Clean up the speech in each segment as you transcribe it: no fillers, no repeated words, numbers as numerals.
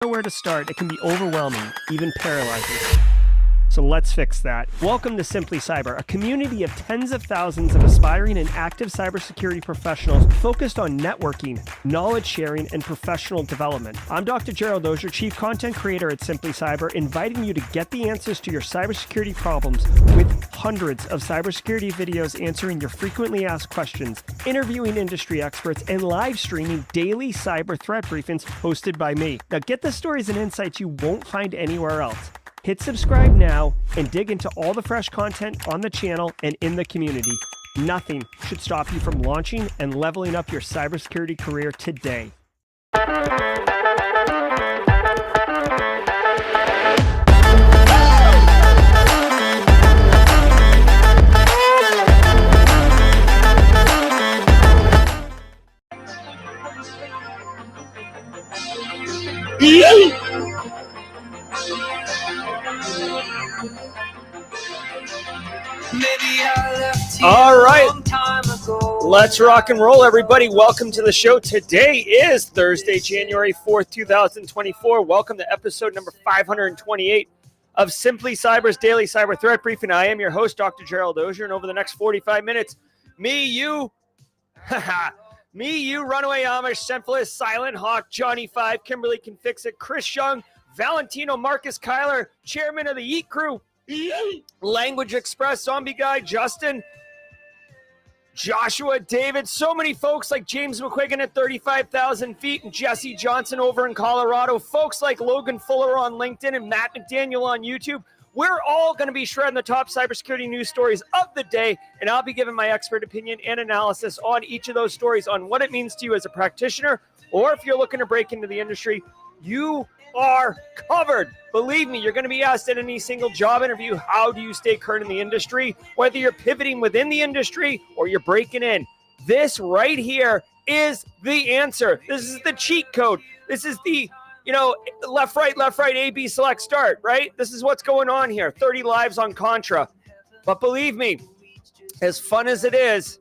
Know where to start. It can be overwhelming, even paralyzing. So let's fix that. Welcome to Simply Cyber, a community of tens of thousands of aspiring and active cybersecurity professionals focused on networking, knowledge sharing, and professional development. I'm Dr. Gerald, Auger, Chief Content Creator at Simply Cyber, inviting you to get the answers to your cybersecurity problems with hundreds of cybersecurity videos answering your frequently asked questions, interviewing industry experts, and live streaming daily cyber threat briefings hosted by me. Now get the stories and insights you won't find anywhere else. Hit subscribe now and dig into all the fresh content on the channel and in the community. Nothing should stop you from launching and leveling up your cybersecurity career today. All right, let's rock and roll, everybody. Welcome to the show. Today is Thursday, January 4th, 2024. Welcome to episode number 528 of Simply Cyber's Daily Cyber Threat Briefing. I am your host, Dr. Gerald Auger, and over the next 45 minutes, me, you, Runaway Amish, Syphilis, Silent Hawk, Johnny 5, Kimberly Can Fix It, Chris Young, Valentino, Marcus Kyler, Chairman of the Eat Crew, Language Express, Zombie Guy, Justin, Joshua, David, so many folks like James McQuiggan at 35,000 feet and Jesse Johnson over in Colorado, folks like Logan Fuller on LinkedIn and Matt McDaniel on YouTube. We're all going to be shredding the top cybersecurity news stories of the day, and I'll be giving my expert opinion and analysis on each of those stories on what it means to you as a practitioner, or if you're looking to break into the industry, you are covered. Believe me, you're going to be asked at any single job interview, how do you stay current in the industry? Whether you're pivoting within the industry or you're breaking in, this right here is the answer. This is the cheat code. This is the, left, right, A, B, select, start, right? This is what's going on here. 30 lives on Contra. But believe me, as fun as it is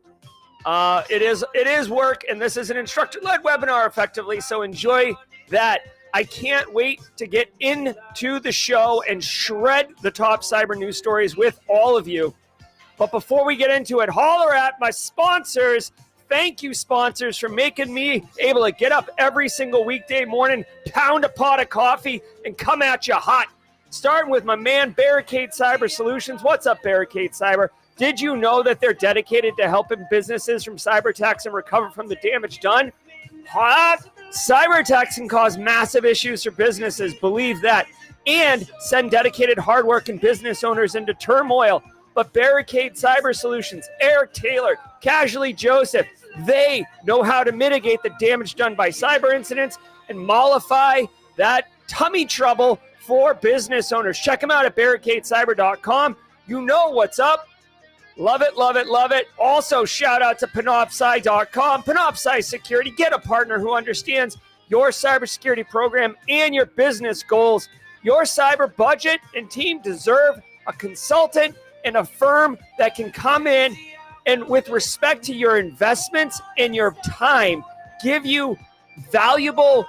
work, and this is an instructor-led webinar effectively, so enjoy that. I can't wait to get into the show and shred the top cyber news stories with all of you. But before we get into it, holler at my sponsors. Thank you, sponsors, for making me able to get up every single weekday morning, pound a pot of coffee, and come at you hot. Starting with my man, Barricade Cyber Solutions. What's up, Barricade Cyber? Did you know that they're dedicated to helping businesses from cyber attacks and recover from the damage done? Hot! Cyber attacks can cause massive issues for businesses, believe that, and send dedicated, hardworking business owners into turmoil. But Barricade Cyber Solutions, Eric Taylor, Casually Joseph, they know how to mitigate the damage done by cyber incidents and mollify that tummy trouble for business owners. Check them out at barricadecyber.com. You know what's up. Love it, love it, love it. Also, shout out to Panoptcy.com. Panoptcy Security. Get a partner who understands your cybersecurity program and your business goals. Your cyber budget and team deserve a consultant and a firm that can come in and, with respect to your investments and your time, give you valuable,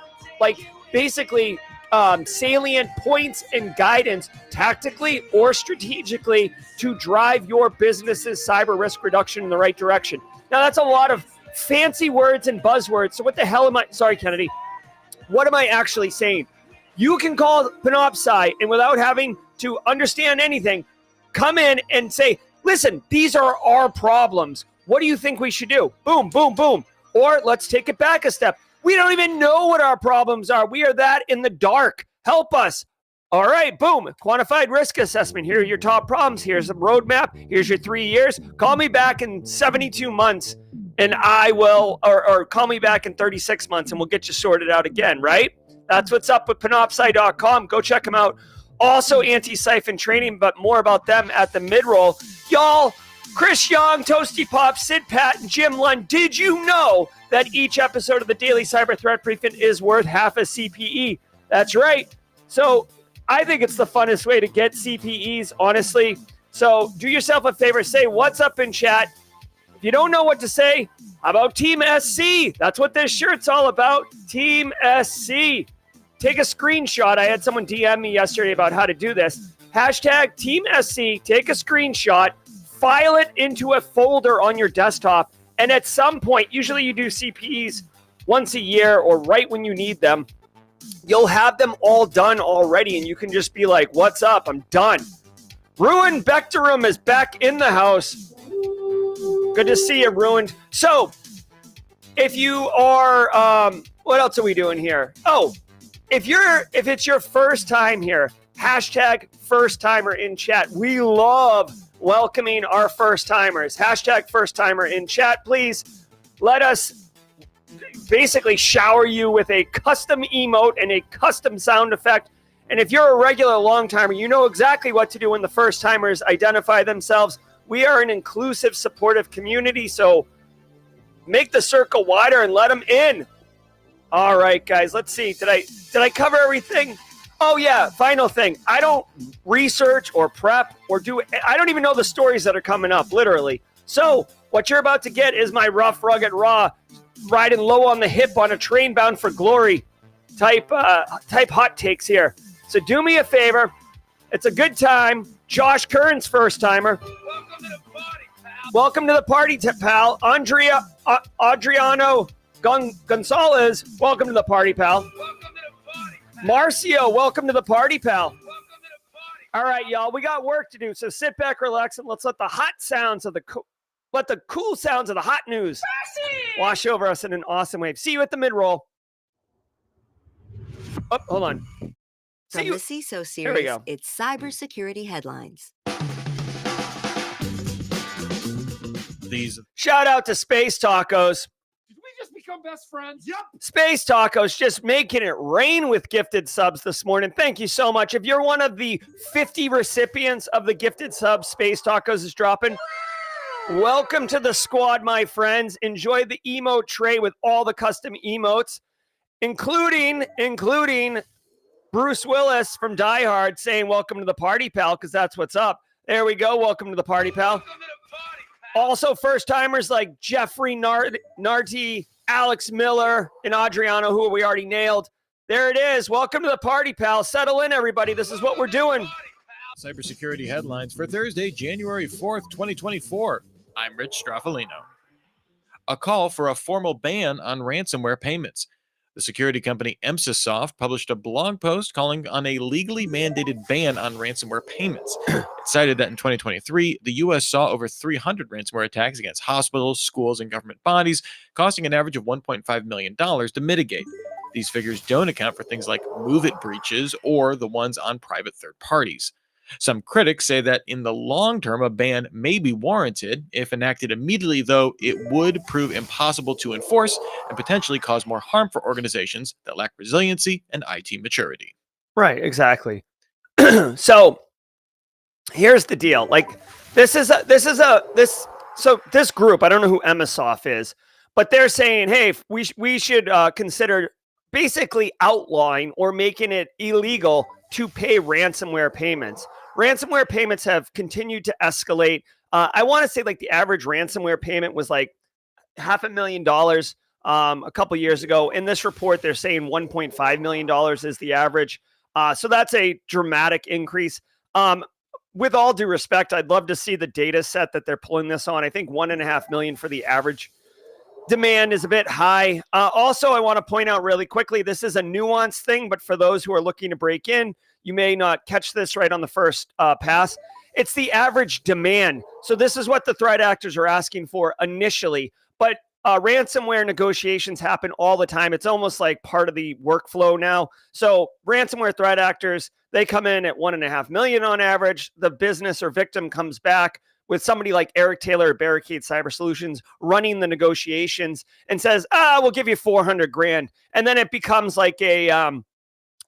salient points and guidance tactically or strategically to drive your business's cyber risk reduction in the right direction. Now, that's a lot of fancy words and buzzwords. So what the hell am I? Sorry, Kennedy. What am I actually saying? You can call Panoptcy and without having to understand anything, come in and say, listen, these are our problems. What do you think we should do? Boom, boom, boom. Or let's take it back a step. We don't even know what our problems are. We are that in the dark. Help us. All right, boom. Quantified risk assessment. Here are your top problems. Here's a roadmap. Here's your 3 years. Call me back in 72 months and I will, or call me back in 36 months and we'll get you sorted out again, right? That's what's up with Panoptcy.com. Go check them out. Also, Antisyphon training, but more about them at the mid-roll. Y'all, Chris Young, Toasty Pop, Sid Pat, and Jim Lund, did you know that each episode of the Daily Cyber Threat Briefing is worth half a CPE? That's right. So I think it's the funnest way to get CPEs, honestly. So do yourself a favor. Say what's up in chat. If you don't know what to say, how about Team SC? That's what this shirt's all about. Team SC. take a screenshot. I had someone DM me yesterday about how to do this. Hashtag Team SC, take a screenshot, file it into a folder on your desktop, and at some point, usually you do CPEs once a year or right when you need them, you'll have them all done already, and you can just be like, what's up? I'm done. Ruined Bectorum is back in the house. Good to see you, Ruined. So, if you are, what else are we doing here? Oh, if it's your first time here, hashtag first timer in chat. We love welcoming our first timers. Hashtag first timer in chat. Please let us basically shower you with a custom emote and a custom sound effect. And if you're a regular long timer, you know exactly what to do when the first timers identify themselves. We are an inclusive, supportive community, so make the circle wider and let them in. All right, guys, let's see. Did I cover everything? Oh, yeah, final thing. I don't research or prep or I don't even know the stories that are coming up, literally. So what you're about to get is my rough, rugged, raw, riding low on the hip on a train bound for glory type hot takes here. So do me a favor. It's a good time. Josh Kern's first timer. Welcome to the party, pal. Adriano Gonzalez, welcome to the party, pal. Welcome to the party, pal. Marcio, welcome to the party, pal. Welcome to the party. All right, y'all, we got work to do, so sit back, relax, and let's let the hot sounds of the cool sounds of the hot news wash over us in an awesome wave. See you at the mid-roll. Oh, hold on. From the CISO series, it's cybersecurity headlines. Shout out to Space Tacos. Did we just become best friends? Yep. Space Tacos just making it rain with gifted subs this morning. Thank you so much. If you're one of the 50 recipients of the gifted subs Space Tacos is dropping, welcome to the squad, my friends. Enjoy the emote tray with all the custom emotes, including Bruce Willis from Die Hard saying welcome to the party, pal, because that's what's up. There we go. Welcome to the party, pal. Welcome to the party, pal. Also, first-timers like Jeffrey Narty, Alex Miller, and Adriano, who we already nailed. There it is. Welcome to the party, pal. Settle in, everybody. This is what we're doing. Cybersecurity headlines for Thursday, January 4th, 2024. I'm Rich Straffolino. A call for a formal ban on ransomware payments. The security company Antisyphon published a blog post calling on a legally mandated ban on ransomware payments. It cited that in 2023, the U.S. saw over 300 ransomware attacks against hospitals, schools, and government bodies, costing an average of $1.5 million to mitigate. These figures don't account for things like MOVEit breaches or the ones on private third parties. Some critics say that in the long term, a ban may be warranted. If enacted immediately, though, it would prove impossible to enforce and potentially cause more harm for organizations that lack resiliency and IT maturity. Right, exactly. So here's the deal. Like this group, I don't know who Emisoft is, but they're saying, hey, we should consider basically outlawing or making it illegal to pay ransomware payments. Ransomware payments have continued to escalate. I want to say like the average ransomware payment was like $500,000 a couple years ago. In this report, they're saying $1.5 million is the average. So that's a dramatic increase. With all due respect, I'd love to see the data set that they're pulling this on. I think 1.5 million for the average demand is a bit high. Also, I want to point out really quickly, this is a nuanced thing, but for those who are looking to break in, you may not catch this right on the first pass. It's the average demand. So this is what the threat actors are asking for initially, but ransomware negotiations happen all the time. It's almost like part of the workflow now. So ransomware threat actors, they come in at 1.5 million on average. The business or victim comes back with somebody like Eric Taylor at Barricade Cyber Solutions running the negotiations and says, we'll give you 400 grand. And then it becomes like a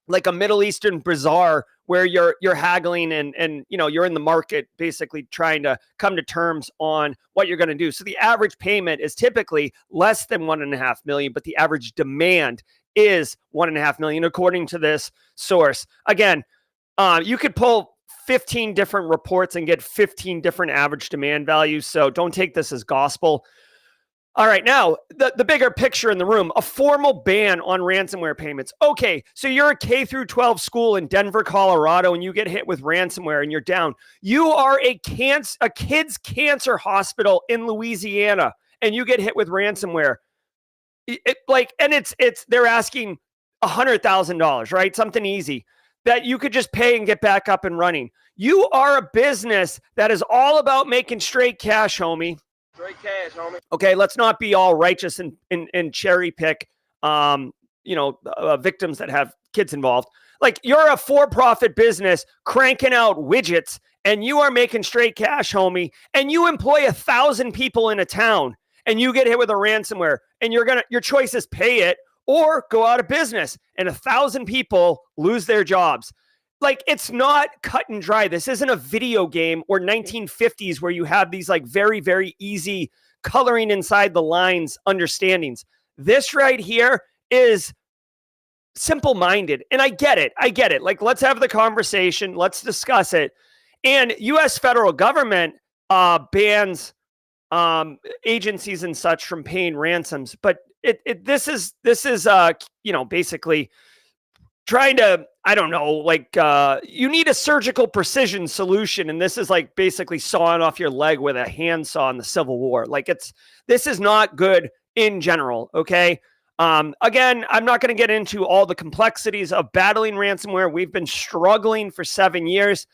Middle Eastern bazaar where you're haggling and you're in the market basically trying to come to terms on what you're going to do. So the average payment is typically less than 1.5 million, but the average demand is 1.5 million according to this source. Again, you could pull 15 different reports and get 15 different average demand values. So don't take this as gospel. All right, now the bigger picture in the room, a formal ban on ransomware payments. Okay, so you're a K through 12 school in Denver, Colorado, and you get hit with ransomware and you're down. You are a kids cancer hospital in Louisiana and you get hit with ransomware. They're asking $100,000, right? Something easy that you could just pay and get back up and running. You are a business that is all about making straight cash, homie. Straight cash, homie. Okay, let's not be all righteous and cherry pick, victims that have kids involved. Like, you're a for-profit business cranking out widgets, and you are making straight cash, homie. And you employ 1,000 people in a town, and you get hit with a ransomware, and your choice is pay it or go out of business, and 1,000 people lose their jobs. Like, it's not cut and dry. This isn't a video game or 1950s where you have these like very, very easy coloring inside the lines understandings. This right here is simple-minded. And I get it. Like, let's have the conversation. Let's discuss it. And U.S. federal government bans agencies and such from paying ransoms. But this is basically trying to, I don't know, you need a surgical precision solution. And this is like basically sawing off your leg with a handsaw in the Civil War. This is not good in general. Okay. Again, I'm not going to get into all the complexities of battling ransomware. We've been struggling for 7 years.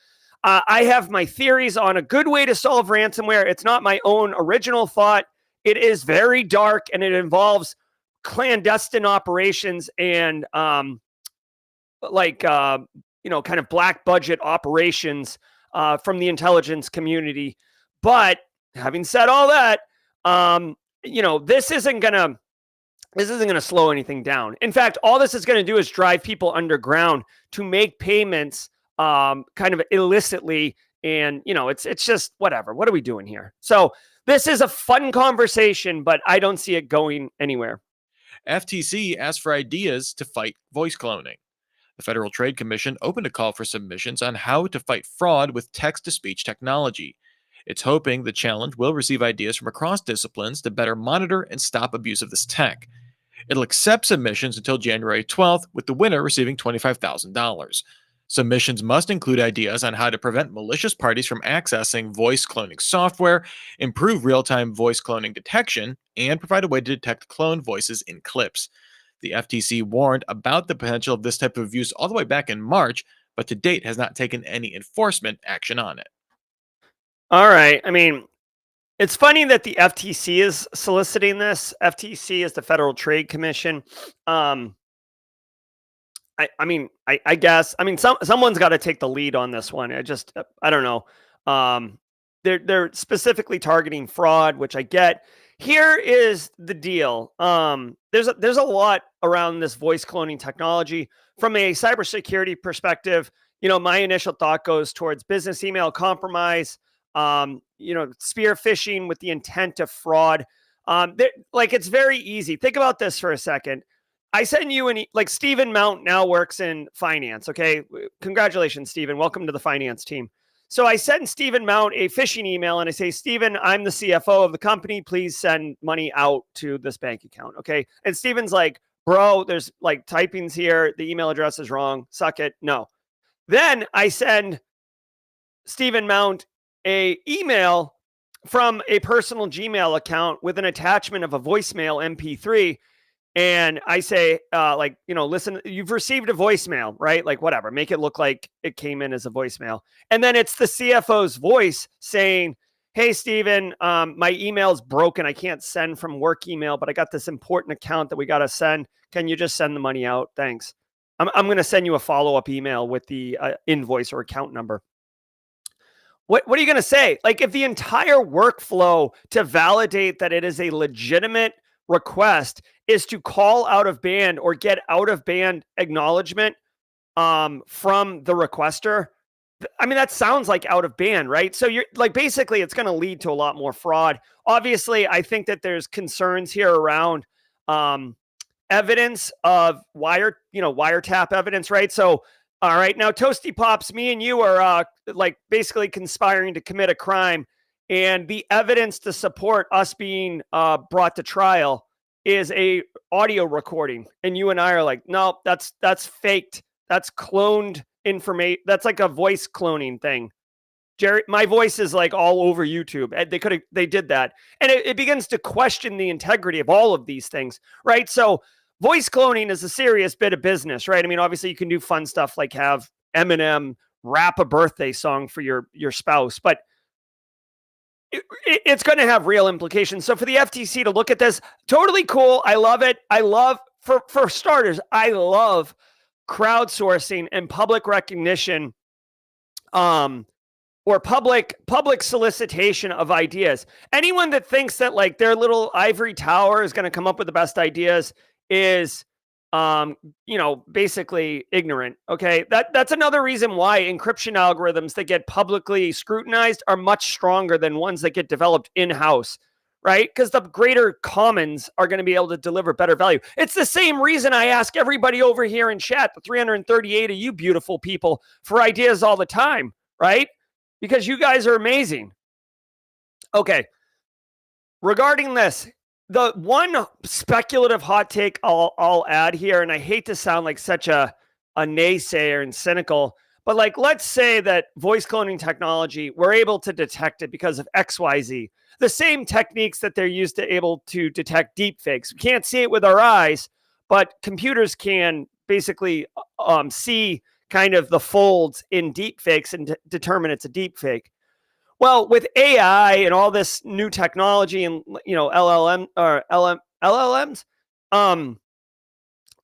I have my theories on a good way to solve ransomware. It's not my own original thought. It is very dark and it involves clandestine operations and, kind of black budget operations from the intelligence community. But having said all that, this isn't gonna slow anything down. In fact, all this is gonna do is drive people underground to make payments kind of illicitly. And it's just whatever. What are we doing here? So this is a fun conversation, but I don't see it going anywhere. FTC asked for ideas to fight voice cloning. The Federal Trade Commission opened a call for submissions on how to fight fraud with text-to-speech technology. It's hoping the challenge will receive ideas from across disciplines to better monitor and stop abuse of this tech. It'll accept submissions until January 12th, with the winner receiving $25,000. Submissions must include ideas on how to prevent malicious parties from accessing voice cloning software, improve real-time voice cloning detection, and provide a way to detect cloned voices in clips. The FTC warned about the potential of this type of use all the way back in March, but to date has not taken any enforcement action on it. All right. I mean, it's funny that the FTC is soliciting this. FTC is the Federal Trade Commission. I guess someone's got to take the lead on this one. I don't know. They're specifically targeting fraud, which I get. Here is the deal. There's a lot around this voice cloning technology. From a cybersecurity perspective, my initial thought goes towards business email compromise, spear phishing with the intent of fraud. It's very easy. Think about this for a second. I send you Stephen Mount now works in finance. Okay. Congratulations, Stephen. Welcome to the finance team. So I send Stephen Mount a phishing email and I say, Stephen, I'm the CFO of the company. Please send money out to this bank account. Okay. And Stephen's like, bro, there's typings here. The email address is wrong. Suck it. No. Then I send Stephen Mount a email from a personal Gmail account with an attachment of a voicemail MP3. And I say, listen, you've received a voicemail, right? Whatever, make it look like it came in as a voicemail. And then it's the CFO's voice saying, hey, Steven, my email's broken. I can't send from work email, but I got this important account that we got to send. Can you just send the money out? Thanks. I'm going to send you a follow-up email with the invoice or account number. What are you going to say? If the entire workflow to validate that it is a legitimate request is to call out of band or get out of band acknowledgement from the requester. That sounds like out of band, right? So you're basically it's going to lead to a lot more fraud. Obviously, I think that there's concerns here around evidence of wiretap evidence, right? So, all right, now Toasty Pops, me and you are basically conspiring to commit a crime. And the evidence to support us being brought to trial is a audio recording. And you and I are like, no, that's faked. That's cloned information. That's like a voice cloning thing. Jerry, my voice is like all over YouTube. They did that. And it begins to question the integrity of all of these things, right? So voice cloning is a serious bit of business, right? I mean, obviously you can do fun stuff like have Eminem rap a birthday song for your spouse, but it's going to have real implications. So for the FTC to look at this, totally cool. I love it. I love, for starters, I love crowdsourcing and public recognition, or public solicitation of ideas. Anyone that thinks that like their little ivory tower is going to come up with the best ideas is, basically ignorant. Okay. That's another reason why encryption algorithms that get publicly scrutinized are much stronger than ones that get developed in-house, right? Because the greater commons are going to be able to deliver better value. It's the same reason I ask everybody over here in chat, the 338 of you beautiful people, for ideas all the time, right? Because you guys are amazing. Okay. Regarding this, the one speculative hot take I'll add here, and I hate to sound like such a naysayer and cynical, but like, let's say that voice cloning technology, we're able to detect it because of XYZ. The same techniques that they're used to able to detect deepfakes. We can't see it with our eyes, but computers can basically see kind of the folds in deepfakes and determine it's a deepfake. Well, with AI and all this new technology and LLMs,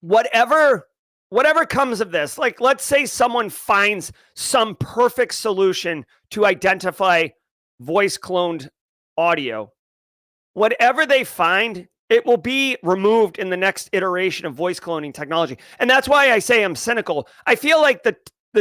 whatever comes of this, like let's say someone finds some perfect solution to identify voice cloned audio. Whatever they find, it will be removed in the next iteration of voice cloning technology. And that's why I say I'm cynical. I feel like the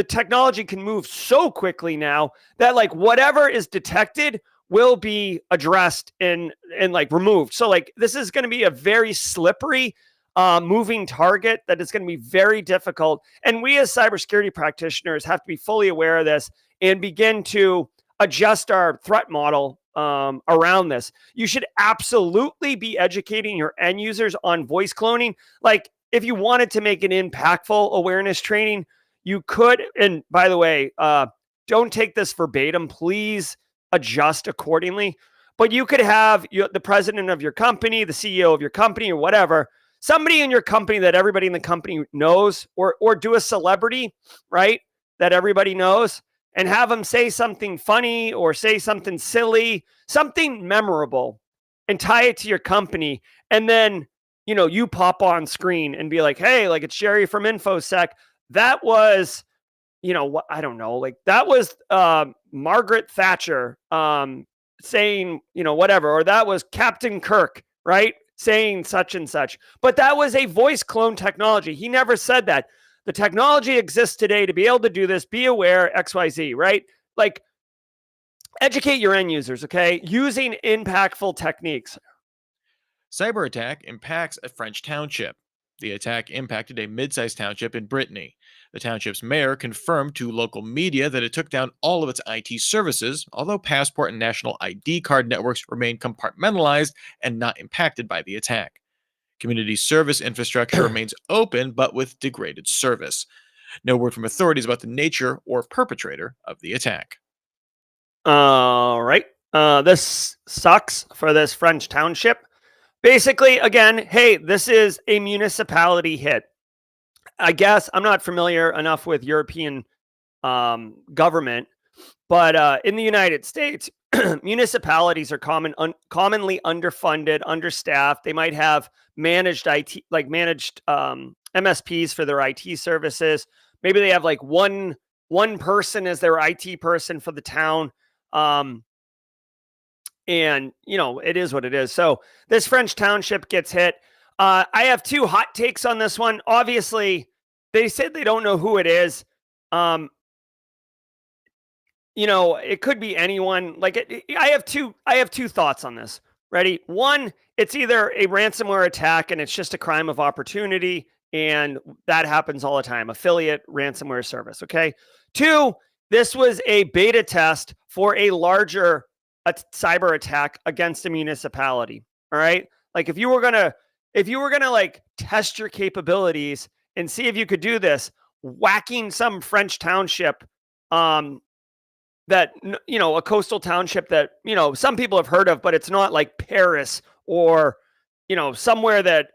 technology can move so quickly now that like whatever is detected will be addressed and like removed. So like this is going to be a very slippery moving target that is going to be very difficult. And we as cybersecurity practitioners have to be fully aware of this and begin to adjust our threat model around this. You should absolutely be educating your end users on voice cloning. Like if you wanted to make an impactful awareness training, you could, and by the way, don't take this verbatim. Please adjust accordingly. But you could have the president of your company, the CEO of your company, or whatever, somebody in your company that everybody in the company knows, or do a celebrity, right, that everybody knows, and have them say something funny or say something silly, something memorable, and tie it to your company. And then, you pop on screen and be like, hey, like it's Jerry from InfoSec. That was, I don't know, like that was Margaret Thatcher saying, whatever, or that was Captain Kirk, right? Saying such and such. But that was a voice clone technology. He never said that. The technology exists today to be able to do this. Be aware, XYZ, right? Like, educate your end users, okay? Using impactful techniques. Cyber attack impacts a French township. The attack impacted a mid-sized township in Brittany. The township's mayor confirmed to local media that it took down all of its IT services, although passport and national ID card networks remain compartmentalized and not impacted by the attack. Community service infrastructure remains open, but with degraded service. No word from authorities about the nature or perpetrator of the attack. All right. This sucks for this French township. Basically, again, hey, this is a municipality hit. I guess I'm not familiar enough with European government, but in the United States, municipalities are commonly underfunded, understaffed. They might have managed IT, like managed MSPs for their IT services. Maybe they have like one person as their IT person for the town. And, it is what it is. So this French township gets hit. I have two hot takes on this one. Obviously, they said they don't know who it is. It could be anyone. Like I have two thoughts on this. Ready? One, it's either a ransomware attack and it's just a crime of opportunity, and that happens all the time. Affiliate ransomware service. Okay. Two, this was a beta test for a larger a cyber attack against a municipality. All right. Like if you were going to like test your capabilities and see if you could do this, whacking some French township, that, a coastal township that, some people have heard of, but it's not like Paris or, somewhere that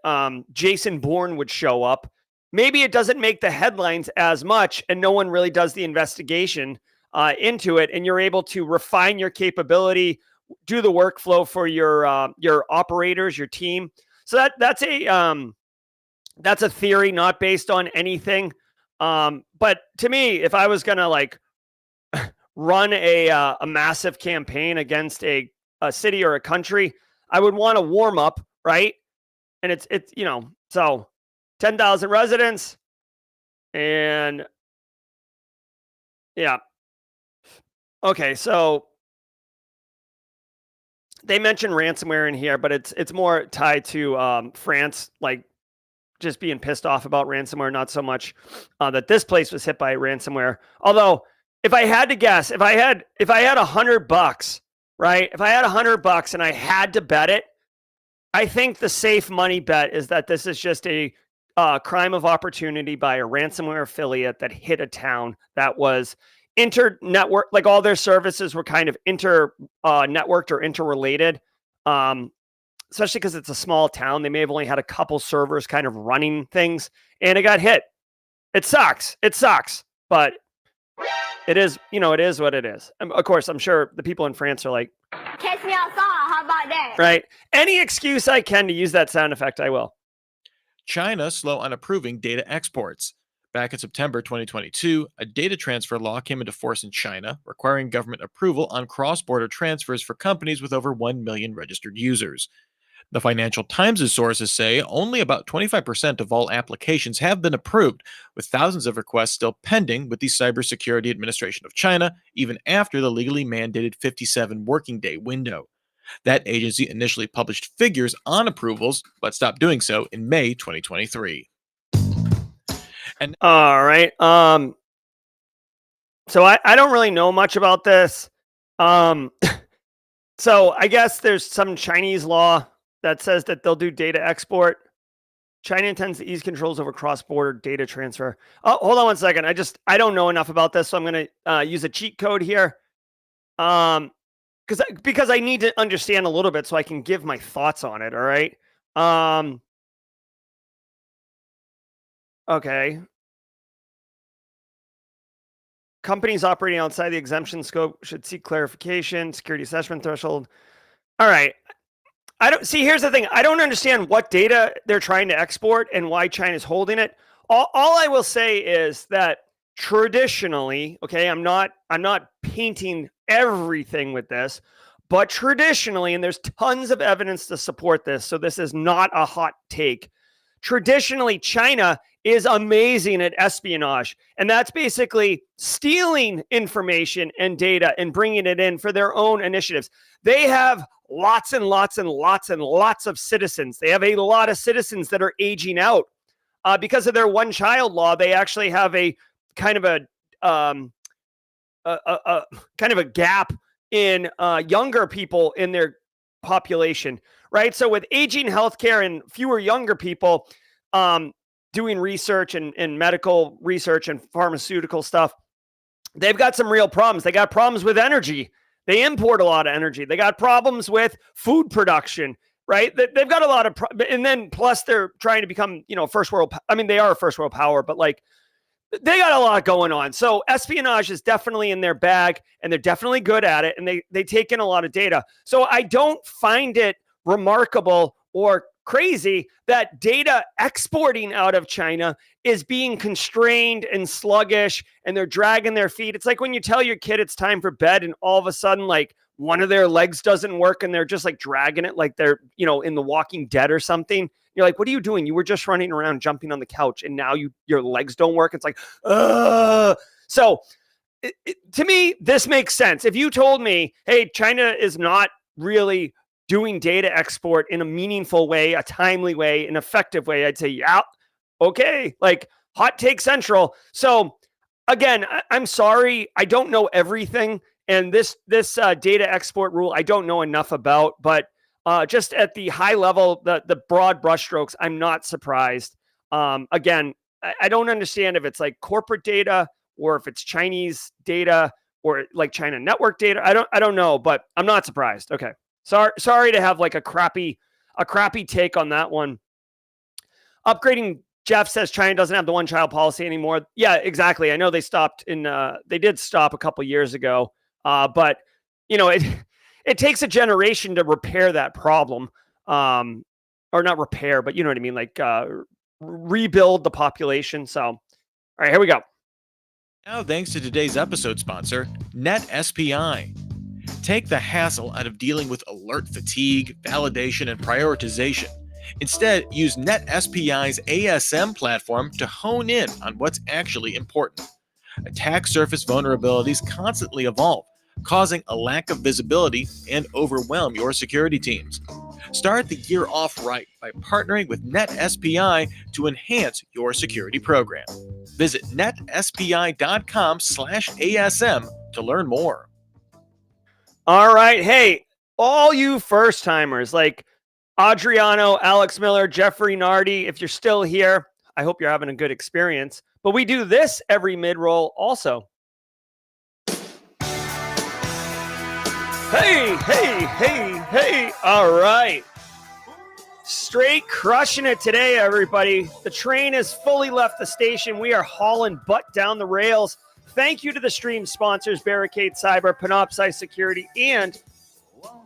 Jason Bourne would show up. Maybe it doesn't make the headlines as much and no one really does the investigation into it. And you're able to refine your capability, do the workflow for your operators, your team. So that's a theory, not based on anything. But to me, if I was going to like run a massive campaign against a city or a country, I would want to warm up, right? And it's so 10,000 residents, and yeah. Okay, so they mentioned ransomware in here, but it's more tied to France, like just being pissed off about ransomware, not so much that this place was hit by ransomware. Although, if I had to guess, if I had $100, right? If I had $100 and I had to bet it, I think the safe money bet is that this is just a crime of opportunity by a ransomware affiliate that hit a town that was inter-network, like all their services were kind of networked or interrelated. Especially because it's a small town. They may have only had a couple servers kind of running things, and it got hit. It sucks. But it is what it is. Of course, I'm sure the people in France are like, catch me outside. How about that? Right. Any excuse I can to use that sound effect, I will. China slow on approving data exports. Back in September 2022, a data transfer law came into force in China, requiring government approval on cross-border transfers for companies with over 1 million registered users. The Financial Times' sources say only about 25% of all applications have been approved, with thousands of requests still pending with the Cybersecurity Administration of China, even after the legally mandated 57 working day window. That agency initially published figures on approvals, but stopped doing so in May 2023. And all right. So I don't really know much about this. So I guess there's some Chinese law that says that they'll do data export. China intends to ease controls over cross-border data transfer. Oh, hold on one second. I don't know enough about this, so I'm going to use a cheat code here. Because I need to understand a little bit so I can give my thoughts on it. All right. Okay. Companies operating outside the exemption scope should seek clarification. Security assessment threshold. All right. Here's the thing. I don't understand what data they're trying to export and why China's holding it. All I will say is that traditionally, okay, I'm not painting everything with this, but traditionally, and there's tons of evidence to support this, so this is not a hot take. Traditionally, China is amazing at espionage, and that's basically stealing information and data and bringing it in for their own initiatives. They have lots and lots and lots and lots of citizens. They have a lot of citizens that are aging out because of their one-child law. They actually have a kind of a gap in younger people in their population, right? So with aging healthcare and fewer younger people doing research and medical research and pharmaceutical stuff, they've got some real problems. They got problems with energy. They import a lot of energy. They got problems with food production, right? They've got a lot of, and then plus they're trying to become, first world. I mean, they are a first world power, but like they got a lot going on. So espionage is definitely in their bag, and they're definitely good at it, and they take in a lot of data. So I don't find it remarkable or crazy that data exporting out of China is being constrained and sluggish, and they're dragging their feet. It's like when you tell your kid it's time for bed, and all of a sudden, like one of their legs doesn't work, and they're just like dragging it like they're, in The Walking Dead or something. You're like, what are you doing? You were just running around jumping on the couch, and now your legs don't work. It's like, So to me, this makes sense. If you told me, hey, China is not really doing data export in a meaningful way, a timely way, an effective way, I'd say, yeah, okay, like hot take central. So again, I'm sorry, I don't know everything, And this data export rule, I don't know enough about, but just at the high level, the broad brushstrokes, I'm not surprised. Again, I don't understand if it's like corporate data or if it's Chinese data or like China network data. I don't know, but I'm not surprised. Okay. Sorry to have like a crappy take on that one. Upgrading, Jeff says China doesn't have the one child policy anymore. Yeah, exactly. I know they stopped they did stop a couple years ago. But it takes a generation to repair that problem. Or not repair, but you know what I mean? Like, rebuild the population. So, all right, here we go. Now, thanks to today's episode sponsor, NetSPI. Take the hassle out of dealing with alert fatigue, validation, and prioritization. Instead, use NetSPI's ASM platform to hone in on what's actually important. Attack surface vulnerabilities constantly evolve, causing a lack of visibility and overwhelm your security teams. Start the year off right by partnering with NetSPI to enhance your security program. Visit netspi.com/ASM to learn more. All right. Hey, all you first timers like Adriano, Alex Miller, Jeffrey Nardi, if you're still here, I hope you're having a good experience. But we do this every mid-roll also. Hey. All right. Straight crushing it today, everybody. The train has fully left the station. We are hauling butt down the rails. Thank you to the stream sponsors, Barricade Cyber, Panoptcy Security, and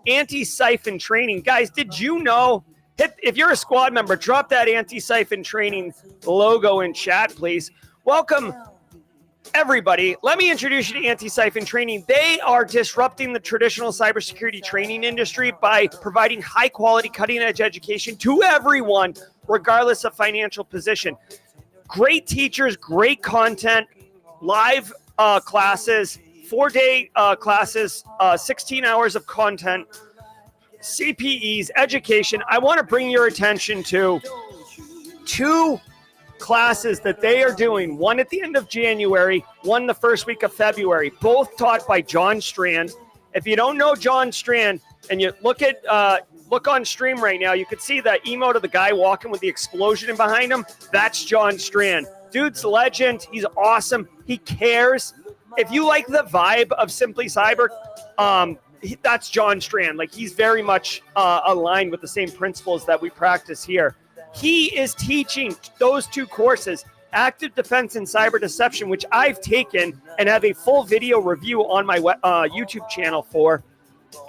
Antisyphon Training. Guys, did you know, if you're a squad member, drop that Antisyphon Training logo in chat, please. Welcome, everybody. Let me introduce you to Antisyphon Training. They are disrupting the traditional cybersecurity training industry by providing high-quality, cutting-edge education to everyone, regardless of financial position. Great teachers, great content, live classes, 4-day classes, 16 hours of content, CPEs, education. I want to bring your attention to 2 classes that they are doing, one at the end of January, one the first week of February, both taught by John Strand. If you don't know John Strand and you look on stream right now, you can see that emote of the guy walking with the explosion behind him. That's John Strand. Dude's legend. He's awesome. He cares. If you like the vibe of Simply Cyber, that's John Strand. Like, he's very much aligned with the same principles that we practice here. He is teaching those 2 courses, Active Defense and Cyber Deception, which I've taken and have a full video review on my YouTube channel for.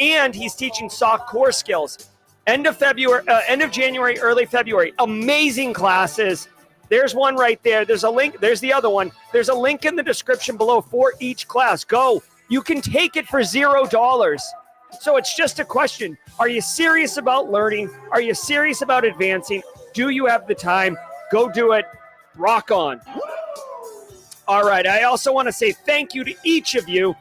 And he's teaching SOC core skills. End of January, early February. Amazing classes. There's one right there. There's a link. There's the other one. There's a link in the description below for each class. Go. You can take it for $0. So it's just a question. Are you serious about learning? Are you serious about advancing? Do you have the time? Go do it. Rock on. All right. I also want to say thank you to each of you,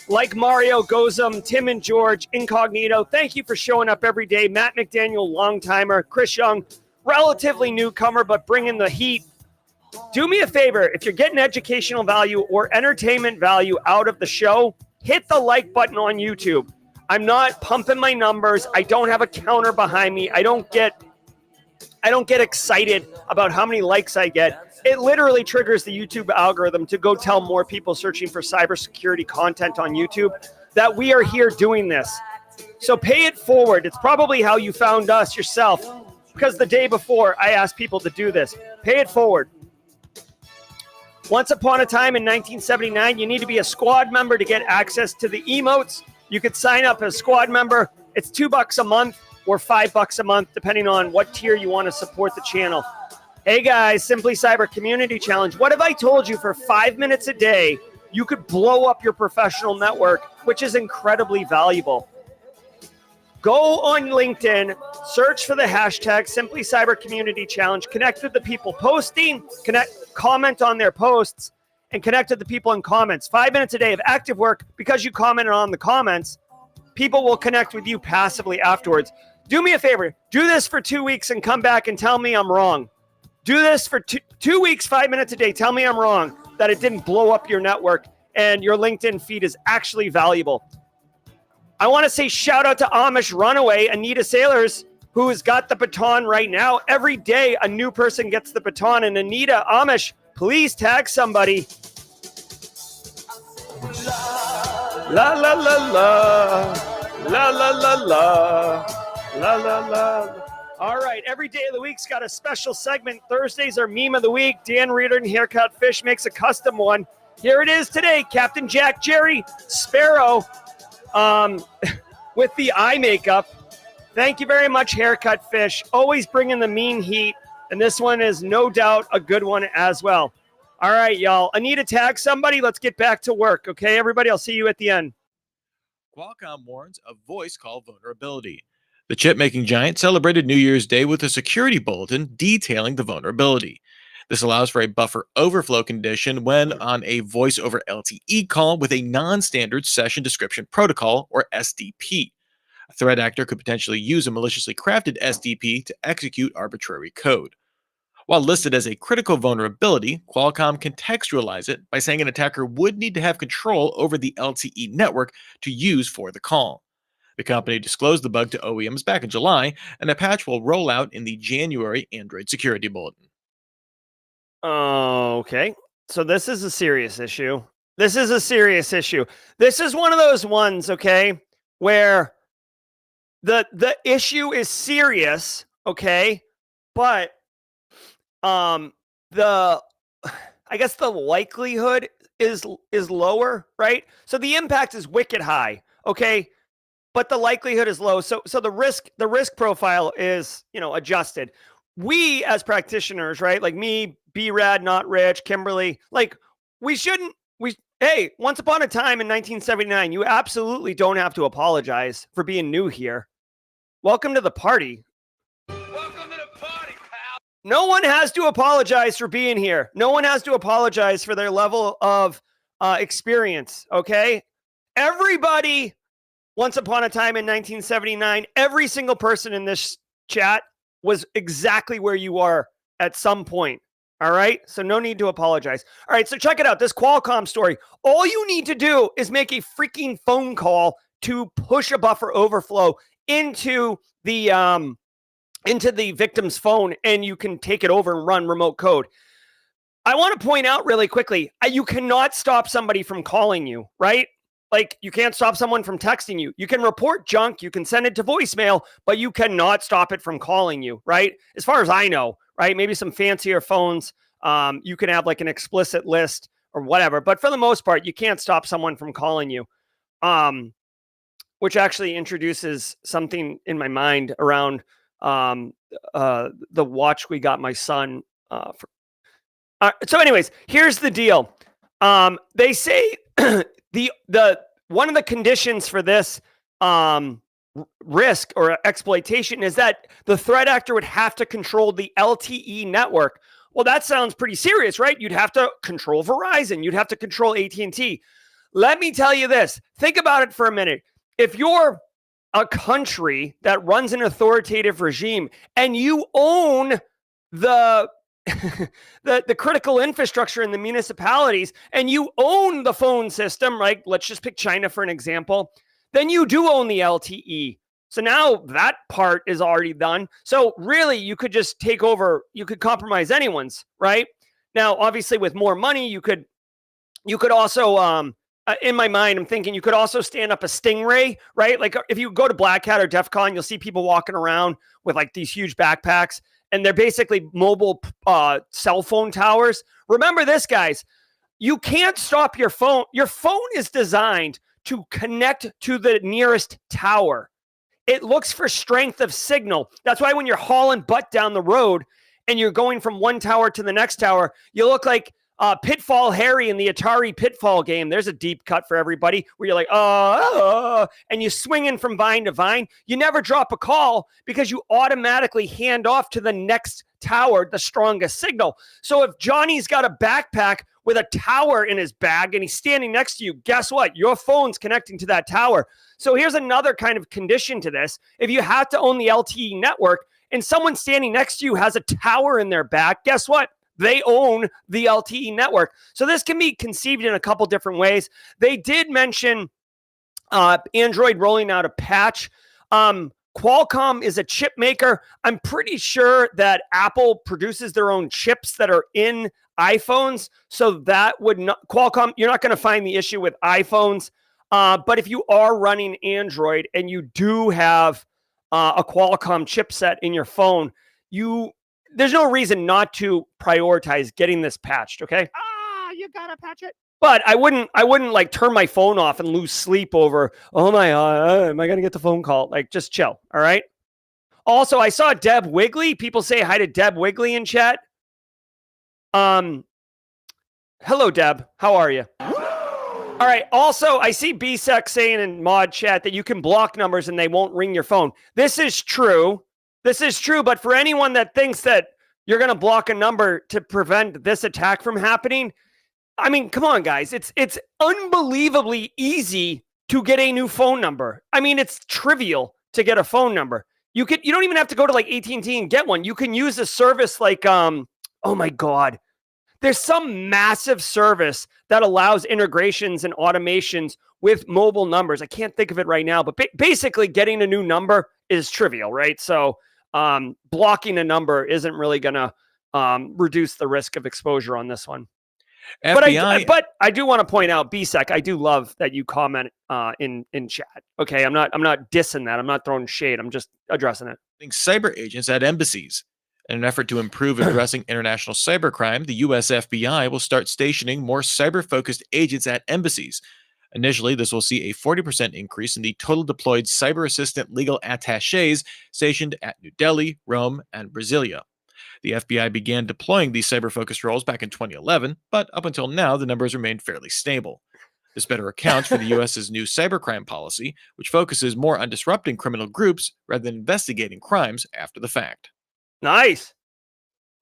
like Mario, Gozum, Tim and George, Incognito. Thank you for showing up every day. Matt McDaniel, long-timer. Chris Young, relatively newcomer, but bringing the heat. Do me a favor. If you're getting educational value or entertainment value out of the show, hit the like button on YouTube. I'm not pumping my numbers. I don't have a counter behind me. I don't get excited about how many likes I get. It literally triggers the YouTube algorithm to go tell more people searching for cybersecurity content on YouTube that we are here doing this. So pay it forward. It's probably how you found us yourself, because the day before I asked people to do this. Pay it forward. Once upon a time in 1979, you need to be a squad member to get access to the emotes. You could sign up as a squad member. It's $2 a month or $5 a month, depending on what tier you want to support the channel. Hey guys, Simply Cyber Community Challenge. What if I told you for 5 minutes a day, you could blow up your professional network, which is incredibly valuable? Go on LinkedIn, search for the hashtag Simply Cyber Community Challenge, connect with the people posting, comment on their posts, and connect with the people in comments. 5 minutes a day of active work. Because you commented on the comments, people will connect with you passively afterwards. Do me a favor. Do this for 2 weeks and come back and tell me I'm wrong. Do this for 2 weeks, 5 minutes a day. Tell me I'm wrong, that it didn't blow up your network. and your LinkedIn feed is actually valuable. I want to say shout out to Amish Runaway, Anita Sailors, who has got the baton right now. Every day, a new person gets the baton. And Anita, Amish, please tag somebody. La, la, la, la. La, la, la, la. La, la, la. All right, every day of the week's got a special segment. Thursdays are Meme of the Week. Dan Reeder and Haircut Fish makes a custom one. Here it is today, Captain Jack Jerry Sparrow with the eye makeup. Thank you very much, Haircut Fish. Always bringing the mean heat, and this one is no doubt a good one as well. All right, y'all. Anita, tag somebody. Let's get back to work, okay, everybody? I'll see you at the end. Qualcomm warns of voice call vulnerability. The chip-making giant celebrated New Year's Day with a security bulletin detailing the vulnerability. This allows for a buffer overflow condition when on a voice over LTE call with a non-standard session description protocol, or SDP. A threat actor could potentially use a maliciously crafted SDP to execute arbitrary code. While listed as a critical vulnerability, Qualcomm contextualized it by saying an attacker would need to have control over the LTE network to use for the call. The company disclosed the bug to OEMs back in July, and a patch will roll out in the January Android Security Bulletin. Okay, so this is a serious issue. This is one of those ones, okay, where the issue is serious, okay, but I guess the likelihood is lower, right? So the impact is wicked high, okay, but the likelihood is low. So the risk profile is, adjusted. We as practitioners, right? Like me, B-Rad, Not Rich, Kimberly, like hey, once upon a time in 1979, you absolutely don't have to apologize for being new here. Welcome to the party. Welcome to the party, pal. No one has to apologize for being here. No one has to apologize for their level of experience, okay? Everybody, once upon a time in 1979, every single person in this chat was exactly where you are at some point, all right? So no need to apologize. All right, so check it out, this Qualcomm story. All you need to do is make a freaking phone call to push a buffer overflow into the victim's phone, and you can take it over and run remote code. I want to point out really quickly, you cannot stop somebody from calling you, right? Like, you can't stop someone from texting you. You can report junk, you can send it to voicemail, but you cannot stop it from calling you, right? As far as I know, right? Maybe some fancier phones, you can have like an explicit list or whatever, but for the most part, you can't stop someone from calling you. Which actually introduces something in my mind around the watch we got my son. So anyways, here's the deal. They say the one of the conditions for this risk or exploitation is that the threat actor would have to control the LTE network. Well, that sounds pretty serious, right? You'd have to control Verizon. You'd have to control AT&T. Let me tell you this. Think about it for a minute. If you're a country that runs an authoritative regime and you own the critical infrastructure in the municipalities and you own the phone system, right? Let's just pick China for an example. Then you do own the LTE. So now that part is already done. So really, you could just take over, you could compromise anyone's, right? Now, obviously, with more money, you could also, in my mind, I'm thinking you could also stand up a Stingray, right? Like if you go to Black Hat or DEF CON, you'll see people walking around with like these huge backpacks, and they're basically mobile cell phone towers. Remember this, guys. You can't stop your phone. Your phone is designed to connect to the nearest tower. It looks for strength of signal. That's why when you're hauling butt down the road and you're going from one tower to the next tower, you look like Pitfall Harry in the Atari Pitfall game. There's a deep cut for everybody where you're like, and you swinging from vine to vine. You never drop a call because you automatically hand off to the next tower the strongest signal. So if Johnny's got a backpack with a tower in his bag and he's standing next to you, guess what? Your phone's connecting to that tower. So here's another kind of condition to this. If you have to own the LTE network and someone standing next to you has a tower in their back, guess what? They own the LTE network. So this can be conceived in a couple different ways. They did mention Android rolling out a patch. Qualcomm is a chip maker. I'm pretty sure that Apple produces their own chips that are in iPhones. So that would not, Qualcomm, you're not going to find the issue with iPhones. But if you are running Android and you do have a Qualcomm chipset in your phone, there's no reason not to prioritize getting this patched, okay? You gotta patch it. But I wouldn't like turn my phone off and lose sleep over, oh my God, am I going to get the phone call? Like, just chill, all right? Also, I saw Deb Wigley. People say hi to Deb Wigley in chat. Hello, Deb. How are you? All right. Also, I see BSEC saying in mod chat that you can block numbers and they won't ring your phone. This is true. But for anyone that thinks that you're going to block a number to prevent this attack from happening, I mean, come on, guys. It's unbelievably easy to get a new phone number. I mean, it's trivial to get a phone number. You don't even have to go to like AT&T and get one. You can use a service like, oh my God. There's some massive service that allows integrations and automations with mobile numbers. I can't think of it right now, but basically getting a new number is trivial, right? So blocking a number isn't really going to reduce the risk of exposure on this one. FBI, but I do want to point out, BSEC, I do love that you comment in chat. Okay, I'm not dissing that. I'm not throwing shade. I'm just addressing it. Cyber agents at embassies. In an effort to improve addressing international cybercrime, the US FBI will start stationing more cyber-focused agents at embassies. Initially, this will see a 40% increase in the total deployed cyber assistant legal attachés stationed at New Delhi, Rome, and Brasilia. The FBI began deploying these cyber-focused roles back in 2011, but up until now, the numbers remained fairly stable. This better accounts for the U.S.'s new cybercrime policy, which focuses more on disrupting criminal groups rather than investigating crimes after the fact. Nice.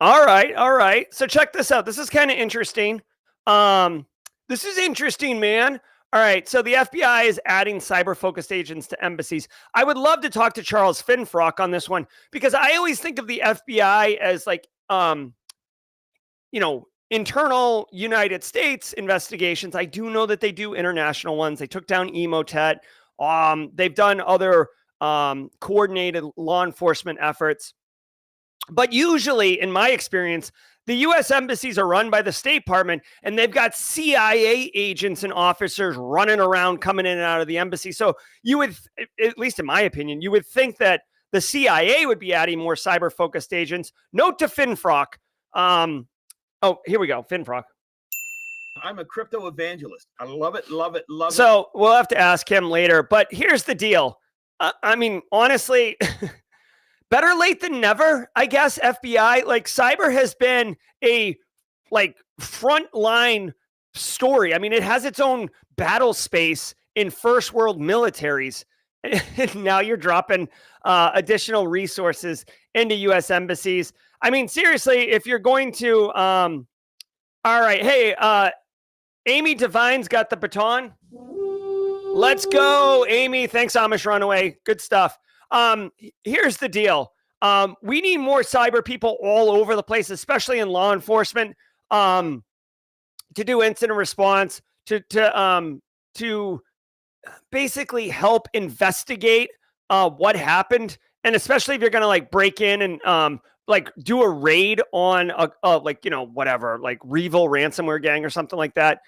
All right. So check this out. This is kind of interesting. This is interesting, man. All right. So the FBI is adding cyber-focused agents to embassies. I would love to talk to Charles Finfrock on this one because I always think of the FBI as like, internal United States investigations. I do know that they do international ones. They took down Emotet. They've done other coordinated law enforcement efforts. But usually, in my experience, the U.S. embassies are run by the State Department, and they've got CIA agents and officers running around, coming in and out of the embassy. So you would, at least in my opinion, you would think that the CIA would be adding more cyber-focused agents. Note to Finfrock. Here we go, Finfrock. I'm a crypto evangelist. I love it. So we'll have to ask him later. But here's the deal. I mean, honestly... Better late than never, I guess, FBI. Like, cyber has been a, frontline story. I mean, it has its own battle space in first world militaries. And now you're dropping additional resources into U.S. embassies. I mean, seriously, if you're going to... all right, hey, Amy Devine's got the baton. Let's go, Amy. Thanks, Amish Runaway. Good stuff. Here's the deal. We need more cyber people all over the place, especially in law enforcement, to do incident response, to basically help investigate what happened. And especially if you're going to break in and do a raid on whatever, Revil ransomware gang or something like that.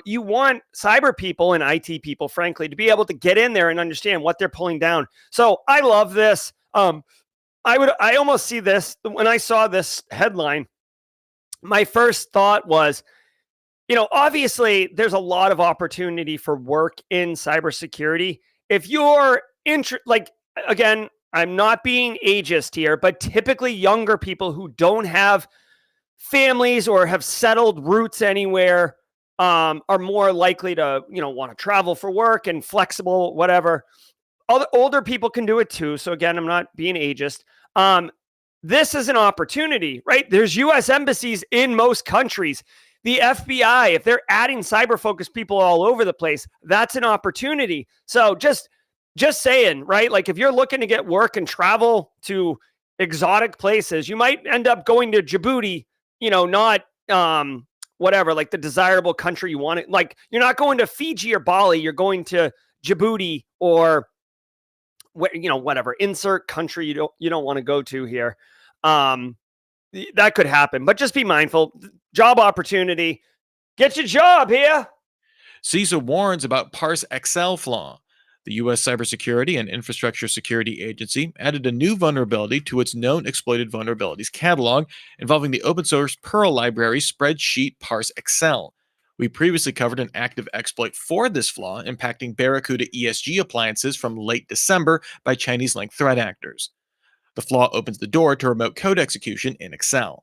You want cyber people and IT people, frankly, to be able to get in there and understand what they're pulling down. So I love this. I almost see this when I saw this headline. My first thought was, obviously there's a lot of opportunity for work in cybersecurity. If you're again, I'm not being ageist here, but typically younger people who don't have families or have settled roots anywhere are more likely to, want to travel for work and flexible, whatever. Other older people can do it too. So again, I'm not being ageist. This is an opportunity, right? There's U.S. embassies in most countries. The FBI, if they're adding cyber-focused people all over the place, that's an opportunity. So just saying, right? If you're looking to get work and travel to exotic places, you might end up going to Djibouti, not whatever, like the desirable country you want it. Like you're not going to Fiji or Bali, you're going to Djibouti or whatever, insert country you don't want to go to here. That could happen, but just be mindful. Job opportunity. Get your job here. CISA warns about Parse Excel flaw. The U.S. Cybersecurity and Infrastructure Security Agency added a new vulnerability to its known exploited vulnerabilities catalog involving the open source Perl library spreadsheet Parse Excel. We previously covered an active exploit for this flaw impacting Barracuda ESG appliances from late December by Chinese-linked threat actors. The flaw opens the door to remote code execution in Excel.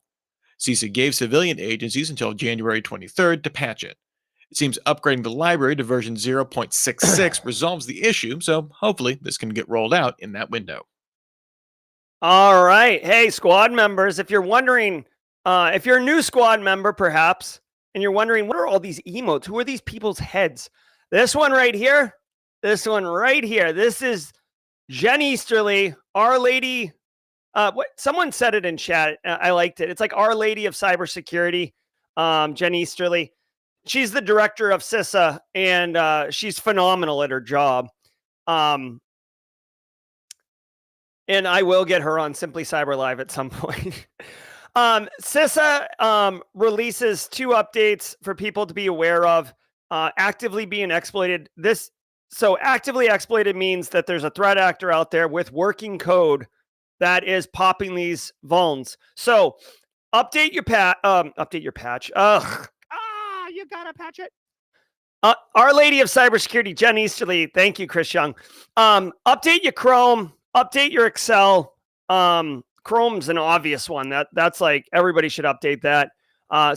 CISA gave civilian agencies until January 23rd to patch it. It seems upgrading the library to version 0.66 resolves the issue, so hopefully this can get rolled out in that window. All right. Hey, squad members, if you're wondering, if you're a new squad member, perhaps, and you're wondering, what are all these emotes? Who are these people's heads? This one right here. This is Jen Easterly, Our Lady. Someone said it in chat. I liked it. It's like Our Lady of Cybersecurity, Jen Easterly. She's the director of CISA, and she's phenomenal at her job. And I will get her on Simply Cyber Live at some point. CISA releases 2 updates for people to be aware of. Actively being exploited. Actively exploited means that there's a threat actor out there with working code that is popping these vulns. So update your patch. You gotta patch it. Our Lady of Cybersecurity, Jen Easterly. Thank you, Chris Young. Update your Chrome. Update your Excel. Chrome's an obvious one. That's like everybody should update that.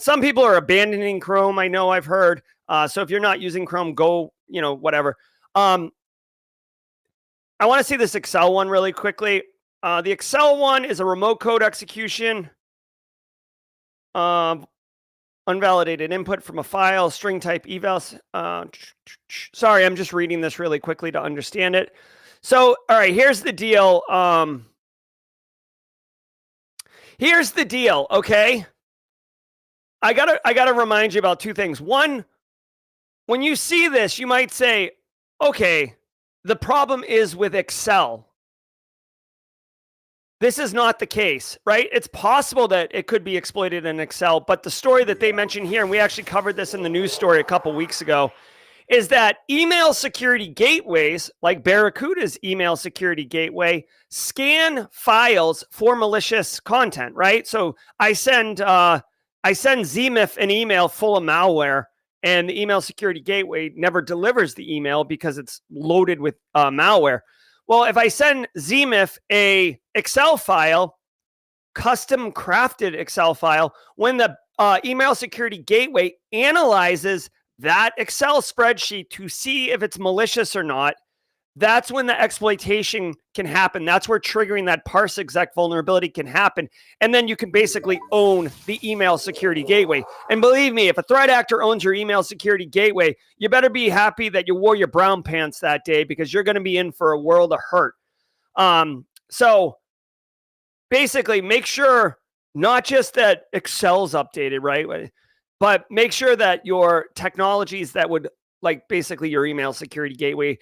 Some people are abandoning Chrome. I know, I've heard. So if you're not using Chrome, go, whatever. I want to see this Excel one really quickly. The Excel one is a remote code execution. Unvalidated input from a file, string type evals. Sorry, I'm just reading this really quickly to understand it. So, all right, here's the deal. Okay. I gotta remind you about 2 things. One, when you see this, you might say, okay, the problem is with Excel. This is not the case, right? It's possible that it could be exploited in Excel, but the story that they mentioned here, and we actually covered this in the news story a couple weeks ago, is that email security gateways, like Barracuda's email security gateway, scan files for malicious content, right? So I send Zmif an email full of malware, and the email security gateway never delivers the email because it's loaded with malware. Well, if I send Zmif a Excel file, custom crafted Excel file, when the email security gateway analyzes that Excel spreadsheet to see if it's malicious or not, that's when the exploitation can happen. That's where triggering that parse exec vulnerability can happen. And then you can basically own the email security gateway. And believe me, if a threat actor owns your email security gateway, you better be happy that you wore your brown pants that day, because you're going to be in for a world of hurt. So basically make sure not just that Excel's updated, right? But make sure that your technologies that would, like basically your email security gateway,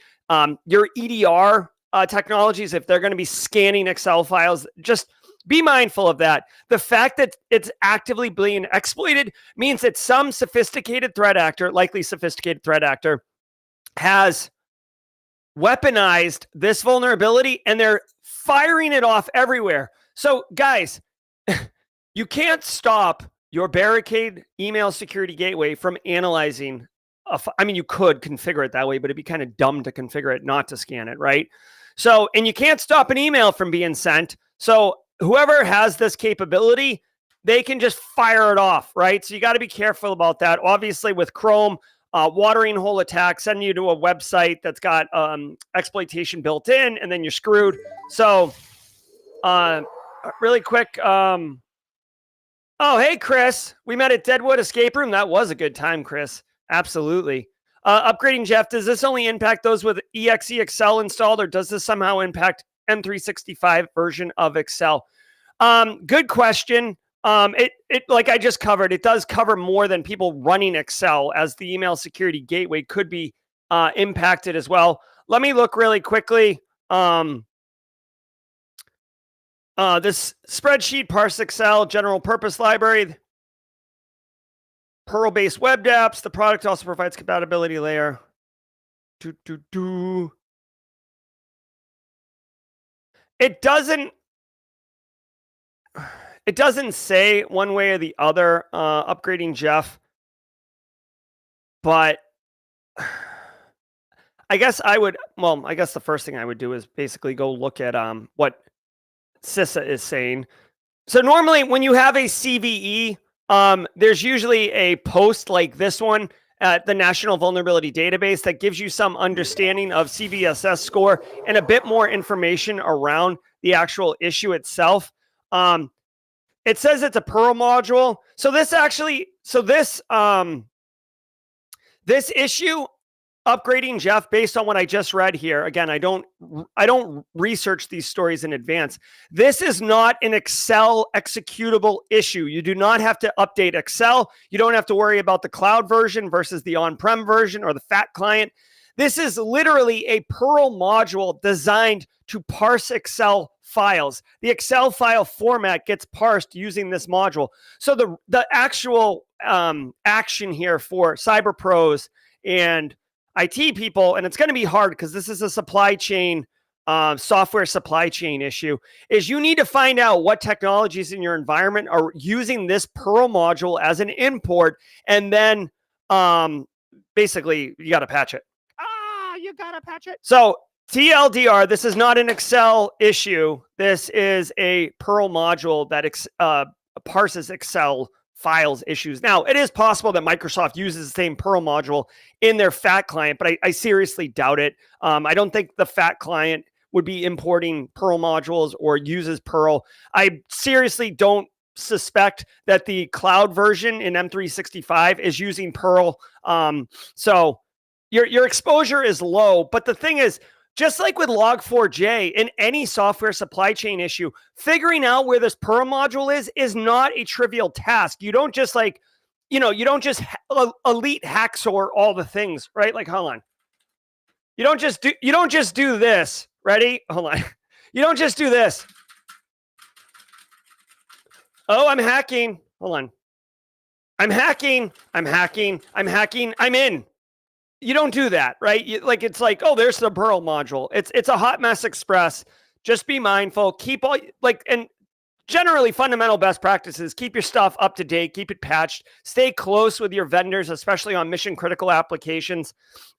your EDR technologies, if they're going to be scanning Excel files, just be mindful of that. The fact that it's actively being exploited means that some sophisticated threat actor, likely sophisticated threat actor, has weaponized this vulnerability and they're firing it off everywhere. So guys, you can't stop your Barricade email security gateway from analyzing. I mean, you could configure it that way, but it'd be kind of dumb to configure it not to scan it, right? So, and you can't stop an email from being sent. So whoever has this capability, they can just fire it off, right? So you got to be careful about that. Obviously with Chrome, watering hole attack, sending you to a website that's got exploitation built in, and then you're screwed. So really quick. Oh, hey, Chris. We met at Deadwood Escape Room. That was a good time, Chris. Absolutely. Upgrading Jeff, does this only impact those with EXE Excel installed, or does this somehow impact M365 version of Excel? Good question. It like I just covered, it does cover more than people running Excel, as the email security gateway could be impacted as well. Let me look really quickly. This spreadsheet, parse Excel, general purpose library, Perl-based web apps. The product also provides compatibility layer. It doesn't say one way or the other, upgrading Jeff, but I guess the first thing I would do is basically go look at what CISA is saying. So normally when you have a CVE, there's usually a post like this one at the National Vulnerability Database that gives you some understanding of CVSS score and a bit more information around the actual issue itself. It says it's a Perl module. So this issue, upgrading Jeff, based on what I just read here, again, I don't research these stories in advance. This is not an Excel executable issue. You do not have to update Excel. You don't have to worry about the cloud version versus the on-prem version or the FAT client. This is literally a Perl module designed to parse Excel files. The Excel file format gets parsed using this module. So the actual action here for cyber pros and IT people, and it's going to be hard because this is a supply chain, software supply chain issue, is you need to find out what technologies in your environment are using this Perl module as an import, and then basically you got to patch it. You got to patch it. So TLDR, this is not an Excel issue. This is a Perl module that parses Excel files issues. Now, it is possible that Microsoft uses the same Perl module in their FAT client, but I seriously doubt it. I don't think the FAT client would be importing Perl modules or uses Perl. I seriously don't suspect that the cloud version in M365 is using Perl. So your exposure is low, but the thing is, just like with Log4j, in any software supply chain issue, figuring out where this Perl module is not a trivial task. You don't just you don't just elite hacksaw all the things, right? Like, hold on. You don't just do this. Ready? Hold on. You don't just do this. Oh, I'm hacking. Hold on. I'm hacking. I'm in. You don't do that, right? It's like, oh, there's the Perl module. It's a hot mess express. Just be mindful. Keep and generally fundamental best practices. Keep your stuff up to date. Keep it patched. Stay close with your vendors, especially on mission critical applications.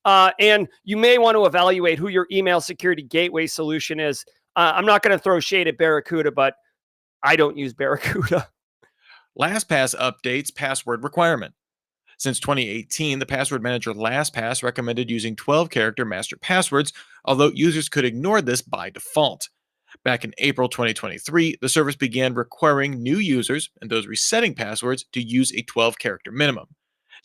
And you may want to evaluate who your email security gateway solution is. I'm not going to throw shade at Barracuda, but I don't use Barracuda. LastPass updates password requirement. Since 2018, the password manager LastPass recommended using 12-character master passwords, although users could ignore this by default. Back in April 2023, the service began requiring new users and those resetting passwords to use a 12-character minimum.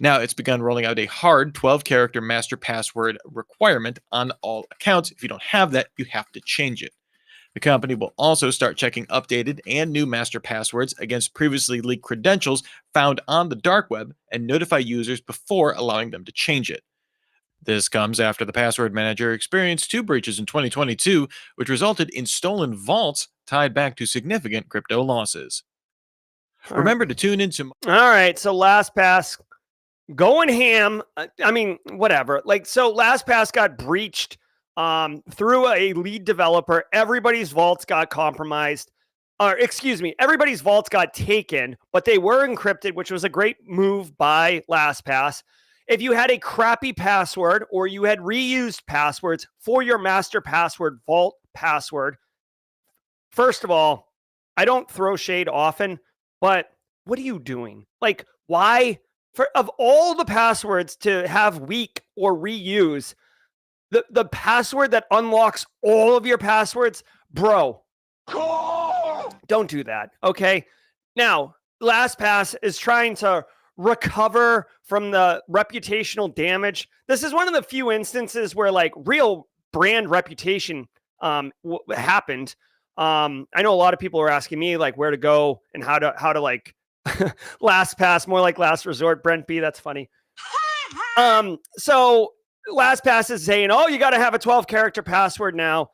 Now it's begun rolling out a hard 12-character master password requirement on all accounts. If you don't have that, you have to change it. The company will also start checking updated and new master passwords against previously leaked credentials found on the dark web and notify users before allowing them to change it. This comes after the password manager experienced 2 breaches in 2022, which resulted in stolen vaults tied back to significant crypto losses. Remember to tune into... All right, so LastPass going ham. I mean, whatever. So LastPass got breached through a lead developer. Everybody's vaults got compromised. Everybody's vaults got taken, but they were encrypted, which was a great move by LastPass. If you had a crappy password or you had reused passwords for your master password vault password, first of all, I don't throw shade often, but what are you doing? Why? Of all the passwords to have weak or reuse, the password that unlocks all of your passwords, bro, don't do that, okay? Now, LastPass is trying to recover from the reputational damage. This is one of the few instances where real brand reputation happened. I know a lot of people are asking me like where to go and how to like LastPass, more like last resort. Brent B, that's funny. So LastPass is saying, oh, you got to have a 12 character password now.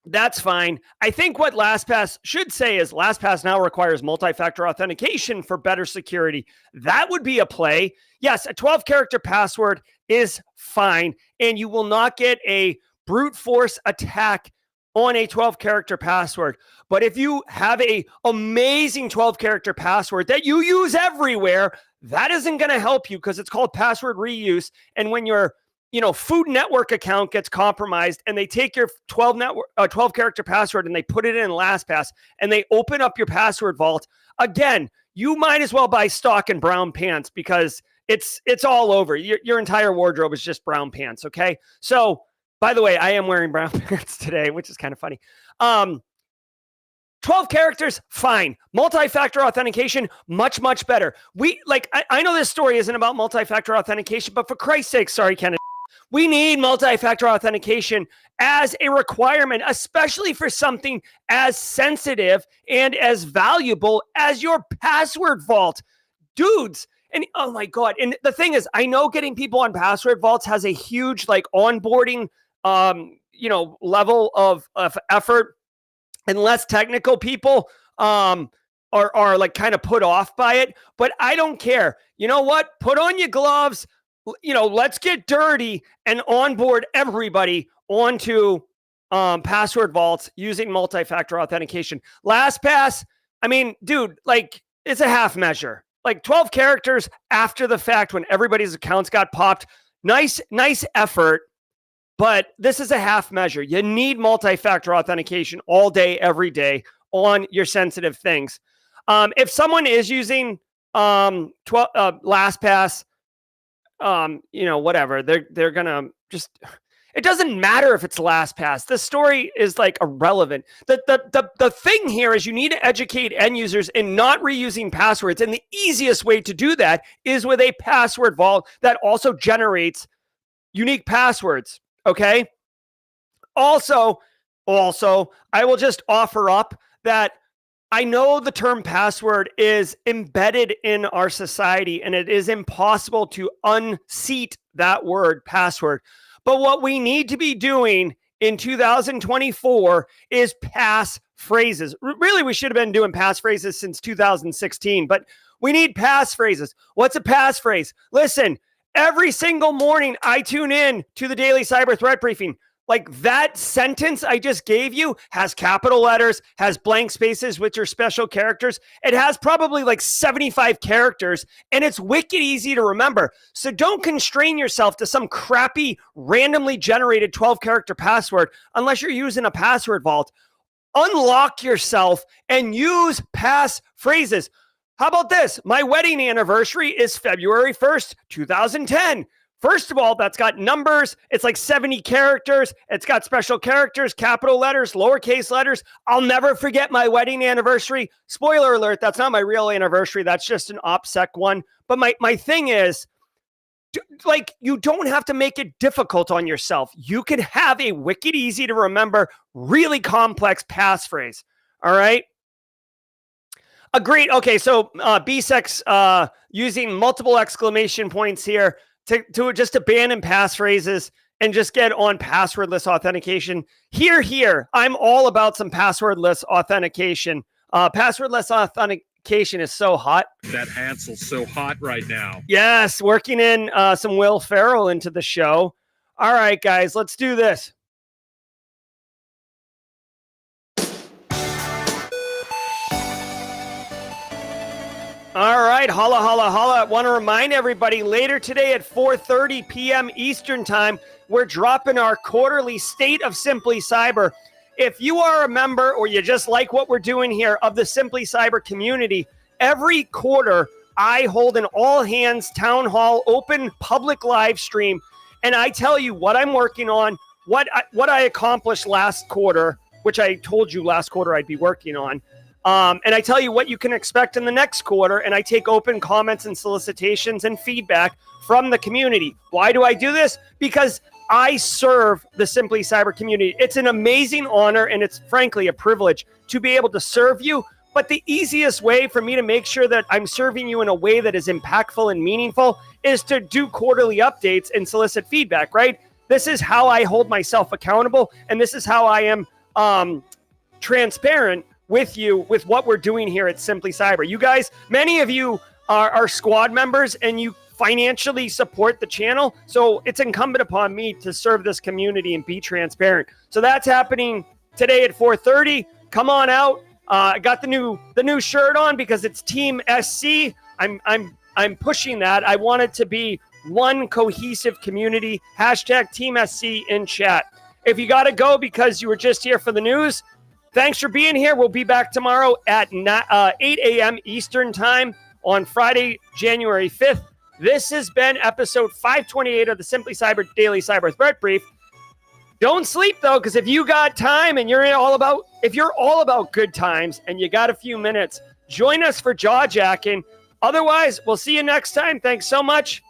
That's fine. I think what LastPass should say is LastPass now requires multi-factor authentication for better security. That would be a play. Yes, a 12 character password is fine, and you will not get a brute force attack on a 12 character password. But if you have a amazing 12 character password that you use everywhere, that isn't going to help you because it's called password reuse. And when your Food Network account gets compromised and they take your 12 character password and they put it in LastPass and they open up your password vault, again, you might as well buy stock in brown pants because it's all over. Your entire wardrobe is just brown pants, okay? So, by the way, I am wearing brown pants today, which is kind of funny. 12 characters, fine. Multi-factor authentication, much, much better. I know this story isn't about multi-factor authentication, but for Christ's sake, sorry, Kenneth, we need multi-factor authentication as a requirement, especially for something as sensitive and as valuable as your password vault. Dudes, and oh my God. And the thing is, I know getting people on password vaults has a huge onboarding level of effort, and less technical people are kind of put off by it. But I don't care. You know what? Put on your gloves. Let's get dirty and onboard everybody onto password vaults using multi-factor authentication. LastPass, I mean, dude, it's a half measure. 12 characters after the fact when everybody's accounts got popped. Nice effort, but this is a half measure. You need multi-factor authentication all day, every day on your sensitive things. If someone is using LastPass, whatever, they're gonna just, it doesn't matter if it's LastPass. The story is irrelevant. The thing here is you need to educate end users in not reusing passwords. And the easiest way to do that is with a password vault that also generates unique passwords. Okay. Also, I will just offer up that I know the term password is embedded in our society and it is impossible to unseat that word password. But what we need to be doing in 2024 is pass phrases. Really, we should have been doing pass phrases since 2016, but we need pass phrases. What's a pass phrase? Listen, every single morning I tune in to the Daily Cyber Threat Briefing. That sentence I just gave you has capital letters, has blank spaces, which are special characters. It has probably 75 characters, and it's wicked easy to remember. So don't constrain yourself to some crappy, randomly generated 12-character password unless you're using a password vault. Unlock yourself and use pass phrases. How about this? My wedding anniversary is February 1st, 2010. First of all, that's got numbers. It's 70 characters. It's got special characters, capital letters, lowercase letters. I'll never forget my wedding anniversary. Spoiler alert, that's not my real anniversary. That's just an OPSEC one. But my thing is, you don't have to make it difficult on yourself. You can have a wicked easy to remember, really complex passphrase. All right? Agreed. Okay, so BSEC's using multiple exclamation points here to abandon passphrases and just get on passwordless authentication. Here. I'm all about some passwordless authentication. Passwordless authentication is so hot. That Hansel's so hot right now. Yes, working in some Will Ferrell into the show. All right, guys, let's do this. All right, holla. I want to remind everybody later today at 4:30 p.m. Eastern Time, we're dropping our quarterly State of Simply Cyber. If you are a member or you just like what we're doing here of the Simply Cyber community, every quarter I hold an all-hands town hall open public live stream, and I tell you what I'm working on, what I accomplished last quarter, which I told you last quarter I'd be working on. And I tell you what you can expect in the next quarter, and I take open comments and solicitations and feedback from the community. Why do I do this? Because I serve the Simply Cyber community. It's an amazing honor, and it's frankly a privilege to be able to serve you. But the easiest way for me to make sure that I'm serving you in a way that is impactful and meaningful is to do quarterly updates and solicit feedback, right? This is how I hold myself accountable, and this is how I am transparent with you with what we're doing here at Simply Cyber. You guys, many of you are squad members, and you financially support the channel. So it's incumbent upon me to serve this community and be transparent. So that's happening today at 4:30. Come on out. I got the new shirt on because it's Team SC. I'm pushing that. I want it to be one cohesive community. Hashtag Team SC in chat. If you got to go because you were just here for the news, thanks for being here. We'll be back tomorrow at 8 a.m. Eastern time on Friday, January 5th. This has been episode 528 of the Simply Cyber Daily Cyber Threat Brief. Don't sleep though, because if you got time and you're all about good times and you got a few minutes, join us for jaw jacking. Otherwise, we'll see you next time. Thanks so much.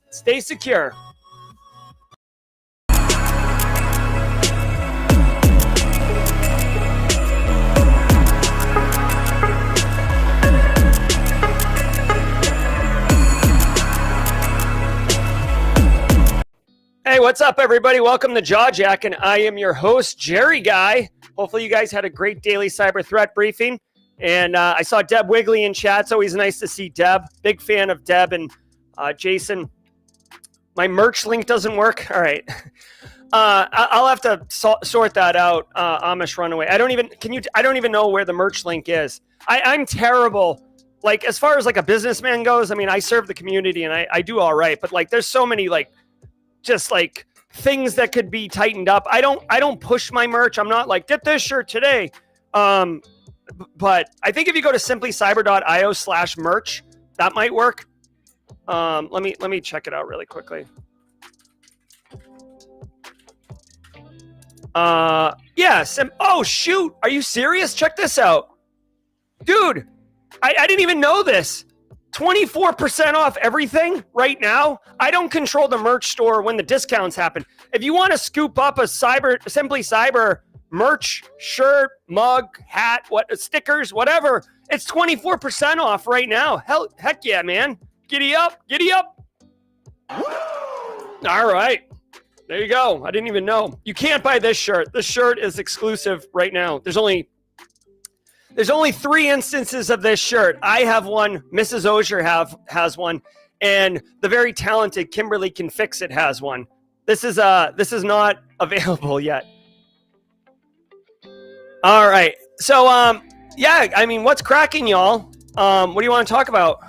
Stay secure. Hey, what's up, everybody? Welcome to Jaw Jack, and I am your host, Jerry Guy. Hopefully you guys had a great daily cyber threat briefing. And I saw Deb Wigley in chat. It's always nice to see Deb. Big fan of Deb and Jason. My merch link doesn't work. All right. I'll have to sort that out. Amish Runaway. I don't even know where the merch link is. I'm terrible. Like, as far as like a businessman goes, I mean, I serve the community and I do all right. But like, there's so many just things that could be tightened up. I don't push my merch. I'm not like, get this shirt today. But I think if you go to simplycyber.io/merch, that might work. Let me check it out really quickly. Yeah. Oh shoot. Are you serious? Check this out. Dude, I didn't even know this. 24% off everything right now. I don't control the merch store when the discounts happen. If you want to scoop up a Simply Cyber merch, shirt, mug, hat, stickers, whatever, it's 24% off right now. Heck yeah, man. Giddy up. All right. There you go. I didn't even know. You can't buy this shirt. This shirt is exclusive right now. There's only 3 instances of this shirt. I have one. Mrs. Auger has one, and the very talented Kimberly Can Fix It has one. This is not available yet. All right. So yeah, I mean, what's cracking, y'all? What do you want to talk about?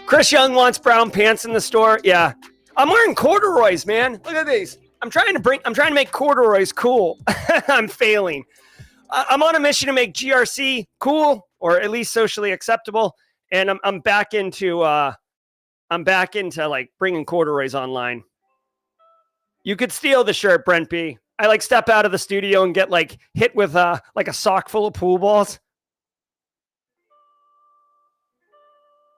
Chris Young wants brown pants in the store. Yeah, I'm wearing corduroys, man. Look at these. I'm trying to make corduroys cool. I'm failing. I'm on a mission to make GRC cool, or at least socially acceptable, and I'm back into like bringing corduroys online. You could steal the shirt, Brent B. I step out of the studio and get hit with a sock full of pool balls.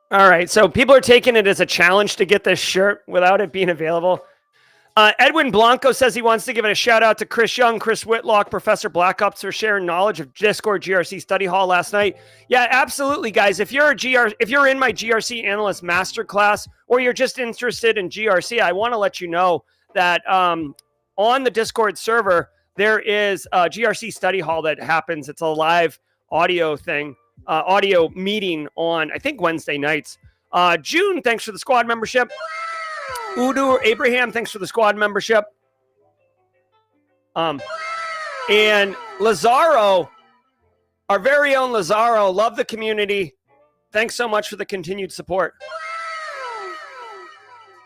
All right, so people are taking it as a challenge to get this shirt without it being available. Edwin Blanco says he wants to give it a shout out to Chris Young, Chris Whitlock, Professor Black Ops for sharing knowledge of Discord GRC study hall last night. Yeah, absolutely, guys. If you're in my GRC analyst masterclass, or you're just interested in GRC, I want to let you know that on the Discord server there is a GRC study hall that happens. It's a live audio thing, audio meeting on I think Wednesday nights. June, thanks for the squad membership. Udo Abraham, thanks for the squad membership. And Lazaro, our very own Lazaro, love the community. Thanks so much for the continued support.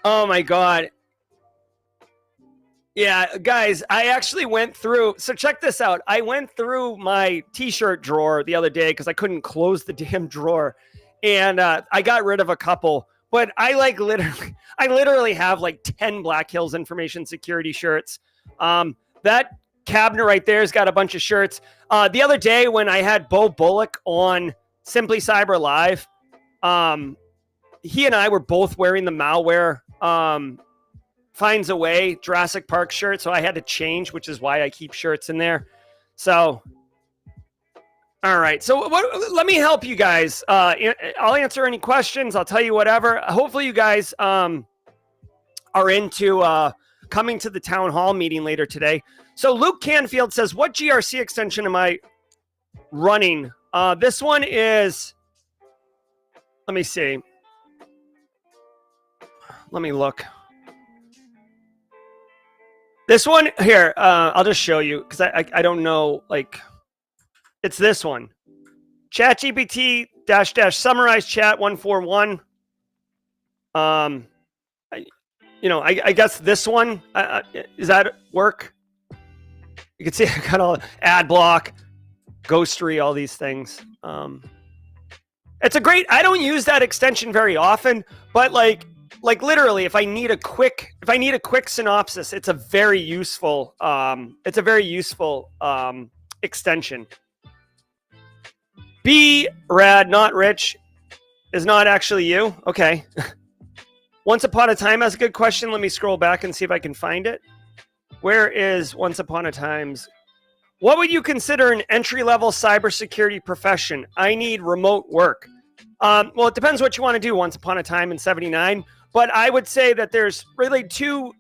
Oh my God. Yeah, guys, I actually went through. So check this out. I went through my t-shirt drawer the other day because I couldn't close the damn drawer. And I got rid of a couple. But I literally have 10 Black Hills Information Security shirts. That cabinet right there has got a bunch of shirts. The other day when I had Bo Bullock on Simply Cyber Live, he and I were both wearing the malware finds a way, Jurassic Park shirt. So I had to change, which is why I keep shirts in there. So, all right. So let me help you guys. I'll answer any questions. I'll tell you whatever. Hopefully you guys are into coming to the town hall meeting later today. So Luke Canfield says, what GRC extension am I running? This one is, let me see. Let me look. This one here, I'll just show you because I don't know, like, it's this one. ChatGPT -- summarize chat 141. I guess this one, does that work? You can see I got all ad block, ghostery, all these things. It's a great, I don't use that extension very often, but like literally if I need a quick synopsis, it's a very useful extension. B Rad, not Rich, is not actually you. Okay. Once Upon a Time has a good question. Let me scroll back and see if I can find it. Where is Once Upon a Time's? What would you consider an entry-level cybersecurity profession? I need remote work. Well, it depends what you want to do. Once Upon a Time in 79, but I would say that there's really two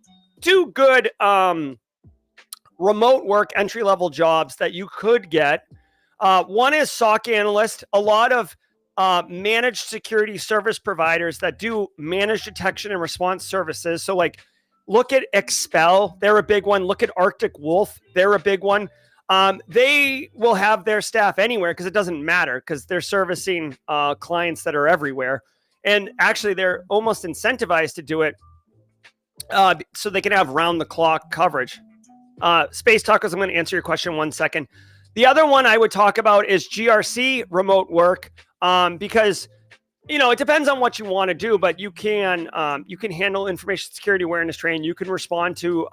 good remote work entry-level jobs that you could get. One is SOC analyst. A lot of managed security service providers that do managed detection and response services. So like, look at Expel. They're a big one. Look at Arctic Wolf. They're a big one. They will have their staff anywhere because it doesn't matter because they're servicing clients that are everywhere. And actually, they're almost incentivized to do it so they can have round-the-clock coverage. Space Tacos, I'm going to answer your question in 1 second. The other one I would talk about is GRC remote work because, it depends on what you want to do, but you can handle information security awareness training. You can respond to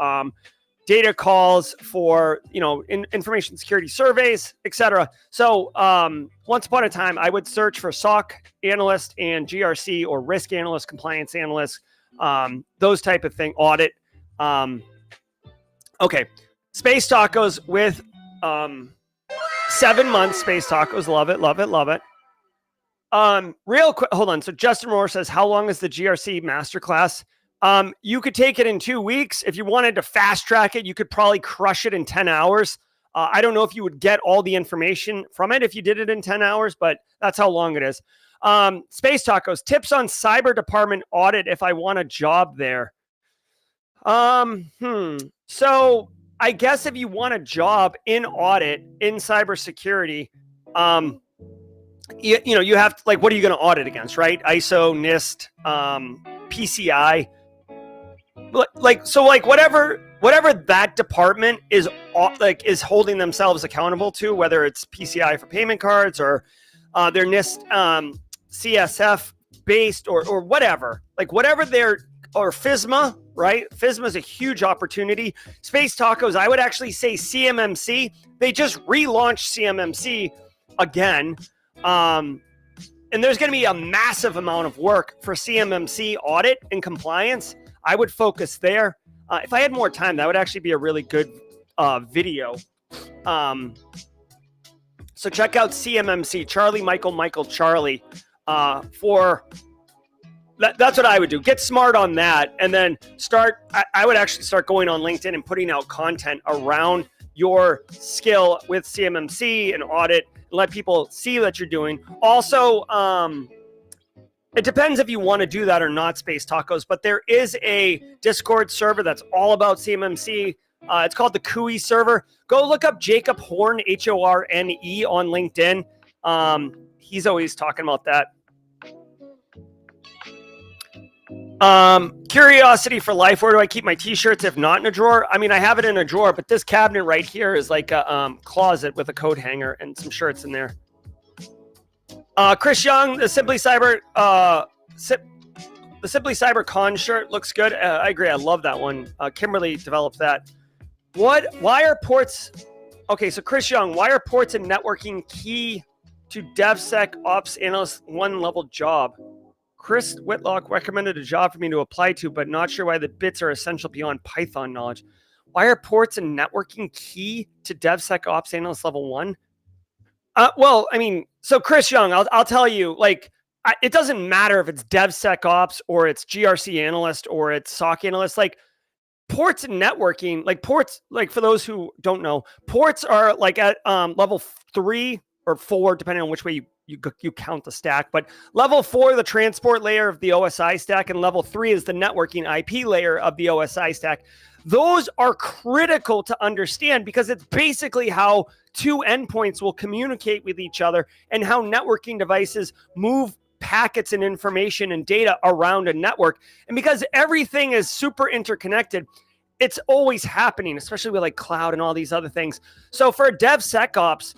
data calls for, information security surveys, etc. So once upon a time, I would search for SOC analyst and GRC or risk analyst, compliance analyst, those type of thing, audit. Okay. Space Tacos with 7 months. Space Tacos. Love it. Love it. Love it. Real quick. Hold on. So Justin Rohr says, how long is the GRC masterclass? You could take it in 2 weeks. If you wanted to fast track it, you could probably crush it in 10 hours. I don't know if you would get all the information from it if you did it in 10 hours, but that's how long it is. Space Tacos, tips on cyber department audit if I want a job there. So I guess if you want a job in audit, in cybersecurity, you have to, like, what are you going to audit against, right? ISO, NIST, PCI. So whatever that department is holding themselves accountable to, whether it's PCI for payment cards or their NIST CSF based or whatever, or FISMA, right? FISMA is a huge opportunity. Space Tacos, I would actually say CMMC. They just relaunched CMMC again. And there's going to be a massive amount of work for CMMC audit and compliance. I would focus there. If I had more time, that would actually be a really good video. So check out CMMC, Charlie, Michael, Charlie, for that's what I would do. Get smart on that. And then I would actually start going on LinkedIn and putting out content around your skill with CMMC and audit. Let people see what you're doing. Also, it depends if you want to do that or not, Space Tacos, but there is a Discord server that's all about CMMC. It's called the CUI server. Go look up Jacob Horn, Horne, on LinkedIn. He's always talking about that. Curiosity for life. Where do I keep my t-shirts if not in a drawer? I mean, I have it in a drawer, but this cabinet right here is like a closet with a coat hanger and some shirts in there. Chris Young, the Simply Cyber Con shirt looks good. I agree. I love that one. Kimberly developed that. Why are ports? Okay, so Chris Young, why are ports and networking key to DevSec Ops Analyst 1 level job? Chris Whitlock recommended a job for me to apply to, but not sure why the bits are essential beyond Python knowledge. Why are ports and networking key to DevSecOps analyst level 1? Well, I mean, so Chris Young, I'll tell you, like, it doesn't matter if it's DevSecOps or it's GRC analyst or it's SOC analyst. Like, ports and networking, like ports, like for those who don't know, ports are like at level 3 or 4, depending on which way you count the stack. But level 4, the transport layer of the OSI stack, and level 3 is the networking IP layer of the OSI stack. Those are critical to understand because it's basically how two endpoints will communicate with each other and how networking devices move packets and information and data around a network. And because everything is super interconnected, it's always happening, especially with like cloud and all these other things. So for DevSecOps,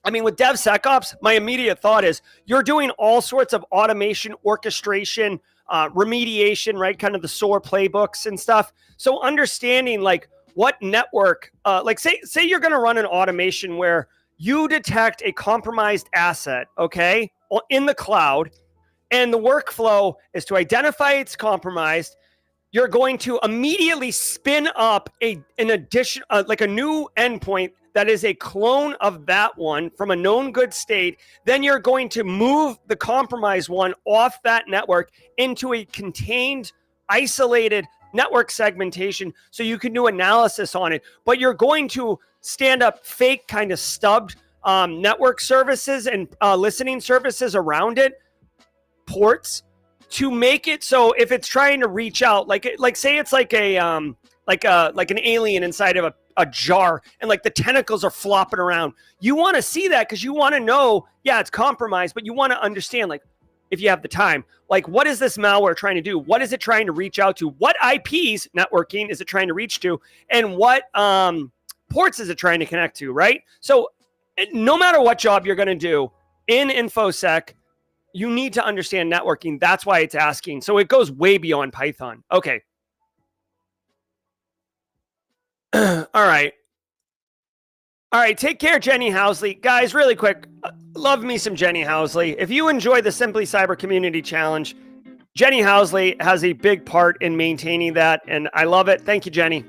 I mean, with DevSecOps, my immediate thought is you're doing all sorts of automation, orchestration, remediation, right? Kind of the SOAR playbooks and stuff. So understanding like what network, like say you're going to run an automation where you detect a compromised asset, okay, in the cloud, and the workflow is to identify it's compromised. You're going to immediately spin up an addition, like a new endpoint that is a clone of that one from a known good state. Then you're going to move the compromised one off that network into a contained, isolated network segmentation so you can do analysis on it. But you're going to stand up fake kind of stubbed network services and listening services around it, ports, to make it so if it's trying to reach out, like say it's like an alien inside of a jar and like the tentacles are flopping around. You want to see that because you want to know, yeah, it's compromised, but you want to understand, like, if you have the time, like, what is this malware trying to do? What is it trying to reach out to? What IPs networking is it trying to reach to? And what ports is it trying to connect to, right? So no matter what job you're going to do in InfoSec, you need to understand networking. That's why it's asking. So it goes way beyond Python. Okay. All right. Take care, Jenny Housley. Guys, really quick. Love me some Jenny Housley. If you enjoy the Simply Cyber Community Challenge, Jenny Housley has a big part in maintaining that, and I love it. Thank you, Jenny.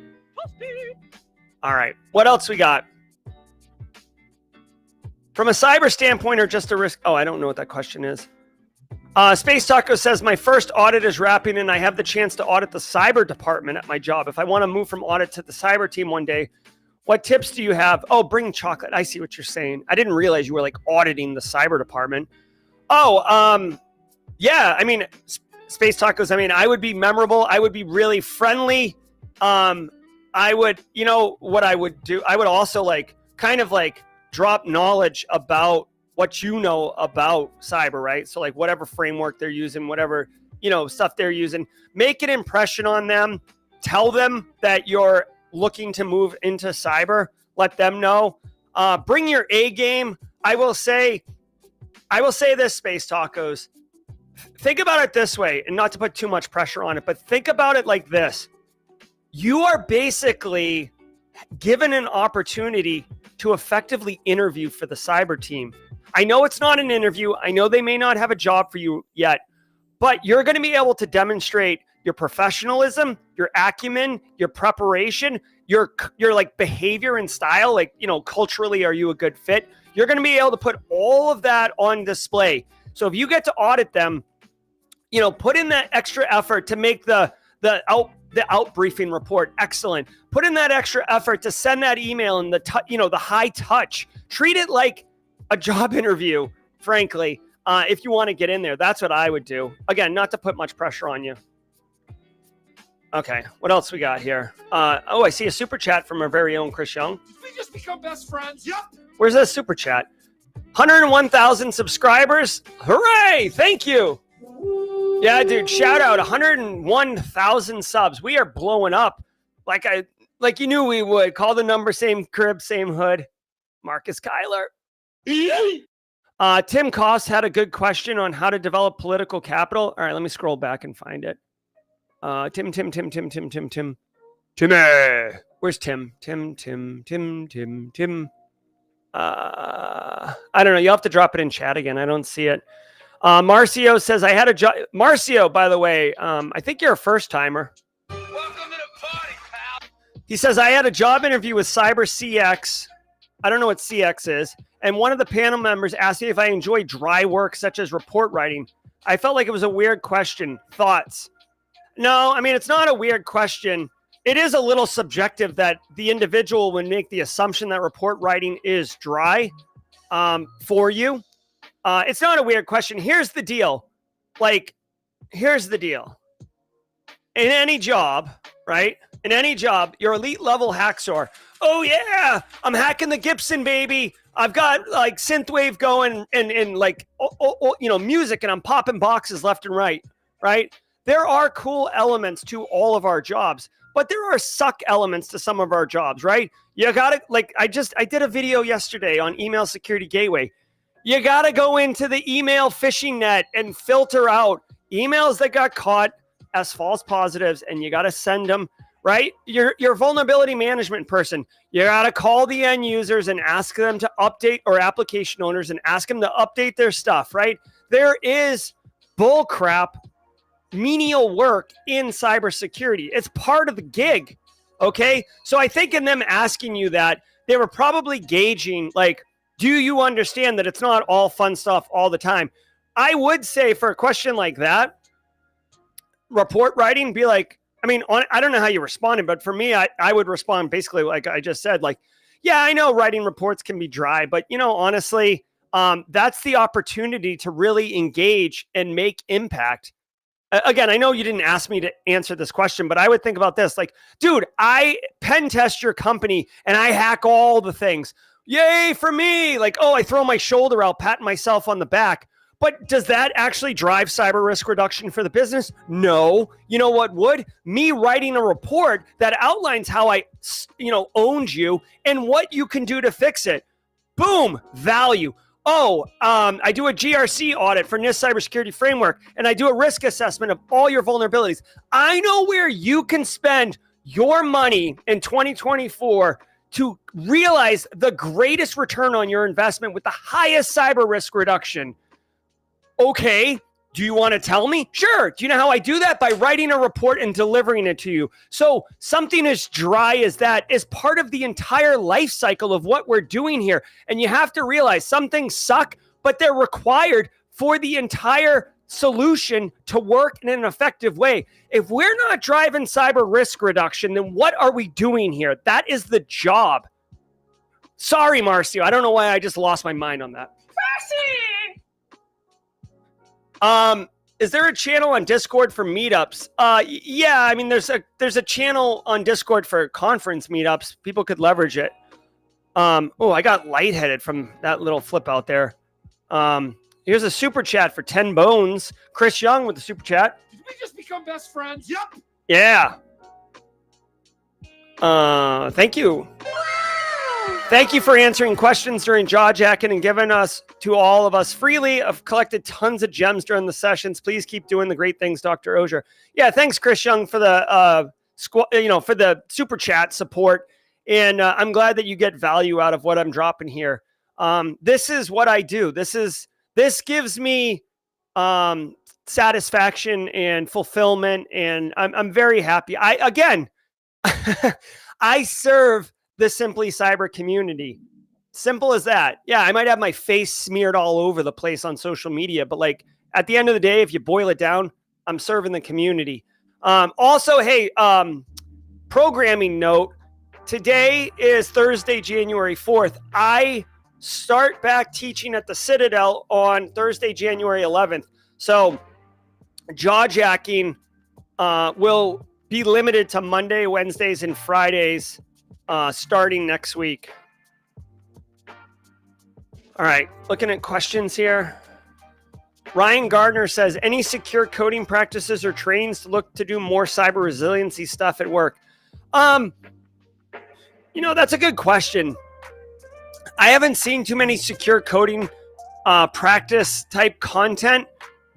All right. What else we got? From a cyber standpoint or just a risk? Oh, I don't know what that question is. Space Taco says, my first audit is wrapping and I have the chance to audit the cyber department at my job. If I want to move from audit to the cyber team one day, what tips do you have? Oh, bring chocolate. I see what you're saying. I didn't realize you were like auditing the cyber department. Oh, yeah. I mean, Space Tacos, I mean, I would be memorable. I would be really friendly. I would, you know what I would do? I would also like kind of like drop knowledge about what you know about cyber, right? So like whatever framework they're using, whatever, you know, stuff they're using, make an impression on them. Tell them that you're looking to move into cyber. Let them know. Bring your A game. I will say this, Space Tacos. Think about it this way, and not to put too much pressure on it, but think about it like this. You are basically given an opportunity to effectively interview for the cyber team. I know it's not an interview. I know they may not have a job for you yet, but you're going to be able to demonstrate your professionalism, your acumen, your preparation, your like behavior and style. Like, you know, culturally, are you a good fit? You're going to be able to put all of that on display. So if you get to audit them, you know, put in that extra effort to make the out briefing report excellent. Put in that extra effort to send that email and the high touch. Treat it like a job interview, frankly. If you want to get in there, that's what I would do. Again, not to put much pressure on you. Okay, what else we got here? Oh, I see a super chat from our very own Chris Young. Did we just become best friends? Yep. Where's that super chat? 101,000 subscribers. Hooray! Thank you. Yeah, dude, shout out 101,000 subs. We are blowing up like you knew we would. Call the number, same crib, same hood. Marcus Kyler. Tim Koss had a good question on how to develop political capital. All right, let me scroll back and find it. Tim. Timmy. Where's Tim? Tim. I don't know. You'll have to drop it in chat again. I don't see it. Marcio says, I had a job. Marcio, by the way, I think you're a first timer. Welcome to the party, pal. He says, I had a job interview with Cyber CX. I don't know what CX is. And one of the panel members asked me if I enjoy dry work, such as report writing. I felt like it was a weird question. Thoughts? No, I mean, it's not a weird question. It is a little subjective that the individual would make the assumption that report writing is dry for you. It's not a weird question. Here's the deal. Here's the deal. In any job, right? In any job, your elite level hacksaw. Oh yeah, I'm hacking the Gibson, baby. I've got like synthwave going and like music, and I'm popping boxes left and right. Right? There are cool elements to all of our jobs, but there are suck elements to some of our jobs. Right? You gotta I did a video yesterday on email security gateway. You gotta go into the email phishing net and filter out emails that got caught as false positives, and you gotta send them. Right? Your vulnerability management person, you got to call the end users and ask them to update, or application owners, and ask them to update their stuff, right? There is bullcrap, menial work in cybersecurity. It's part of the gig, okay? So I think in them asking you that, they were probably gauging, like, do you understand that it's not all fun stuff all the time? I would say for a question like that, report writing, be like, I mean, I don't know how you responded, but for me, I would respond basically like I just said, like, yeah, I know writing reports can be dry, but, honestly, that's the opportunity to really engage and make impact. Again, I know you didn't ask me to answer this question, but I would think about this. Like, dude, I pen test your company and I hack all the things. Yay for me. Like, oh, I throw my shoulder out, patting myself on the back. But does that actually drive cyber risk reduction for the business? No. You know what would? Me writing a report that outlines how I, owned you and what you can do to fix it. Boom, value. Oh, I do a GRC audit for NIST Cybersecurity Framework, and I do a risk assessment of all your vulnerabilities. I know where you can spend your money in 2024 to realize the greatest return on your investment with the highest cyber risk reduction. Okay, do you want to tell me? Sure. Do you know how I do that? By writing a report and delivering it to you. So something as dry as that is part of the entire life cycle of what we're doing here. And you have to realize some things suck, but they're required for the entire solution to work in an effective way. If we're not driving cyber risk reduction, then what are we doing here? That is the job. Sorry, Marcio. I don't know why I just lost my mind on that. Is there a channel on Discord for meetups? Yeah, I mean, there's a channel on Discord for conference meetups. People could leverage it. Oh, I got lightheaded from that little flip out there. Here's a super chat for 10 bones. Chris Young with the super chat. Did we just become best friends? Yep. Yeah. Thank you. Thank you for answering questions during jaw jacking and giving us to all of us freely. I've collected tons of gems during the sessions. Please keep doing the great things, Dr. Auger. Yeah, thanks, Chris Young, for the for the super chat support. And I'm glad that you get value out of what I'm dropping here. This is what I do. This gives me satisfaction and fulfillment, and I'm very happy. I serve the Simply Cyber community. Simple as that. Yeah, I might have my face smeared all over the place on social media, but like at the end of the day, if you boil it down, I'm serving the community. Also, hey, programming note, today is Thursday, January 4th. I start back teaching at the Citadel on Thursday, January 11th. So jaw jacking will be limited to Monday, Wednesdays, and Fridays starting next week. All right, looking at questions here. Ryan Gardner says, any secure coding practices or trainings to look to do more cyber resiliency stuff at work? That's a good question. I haven't seen too many secure coding practice type content.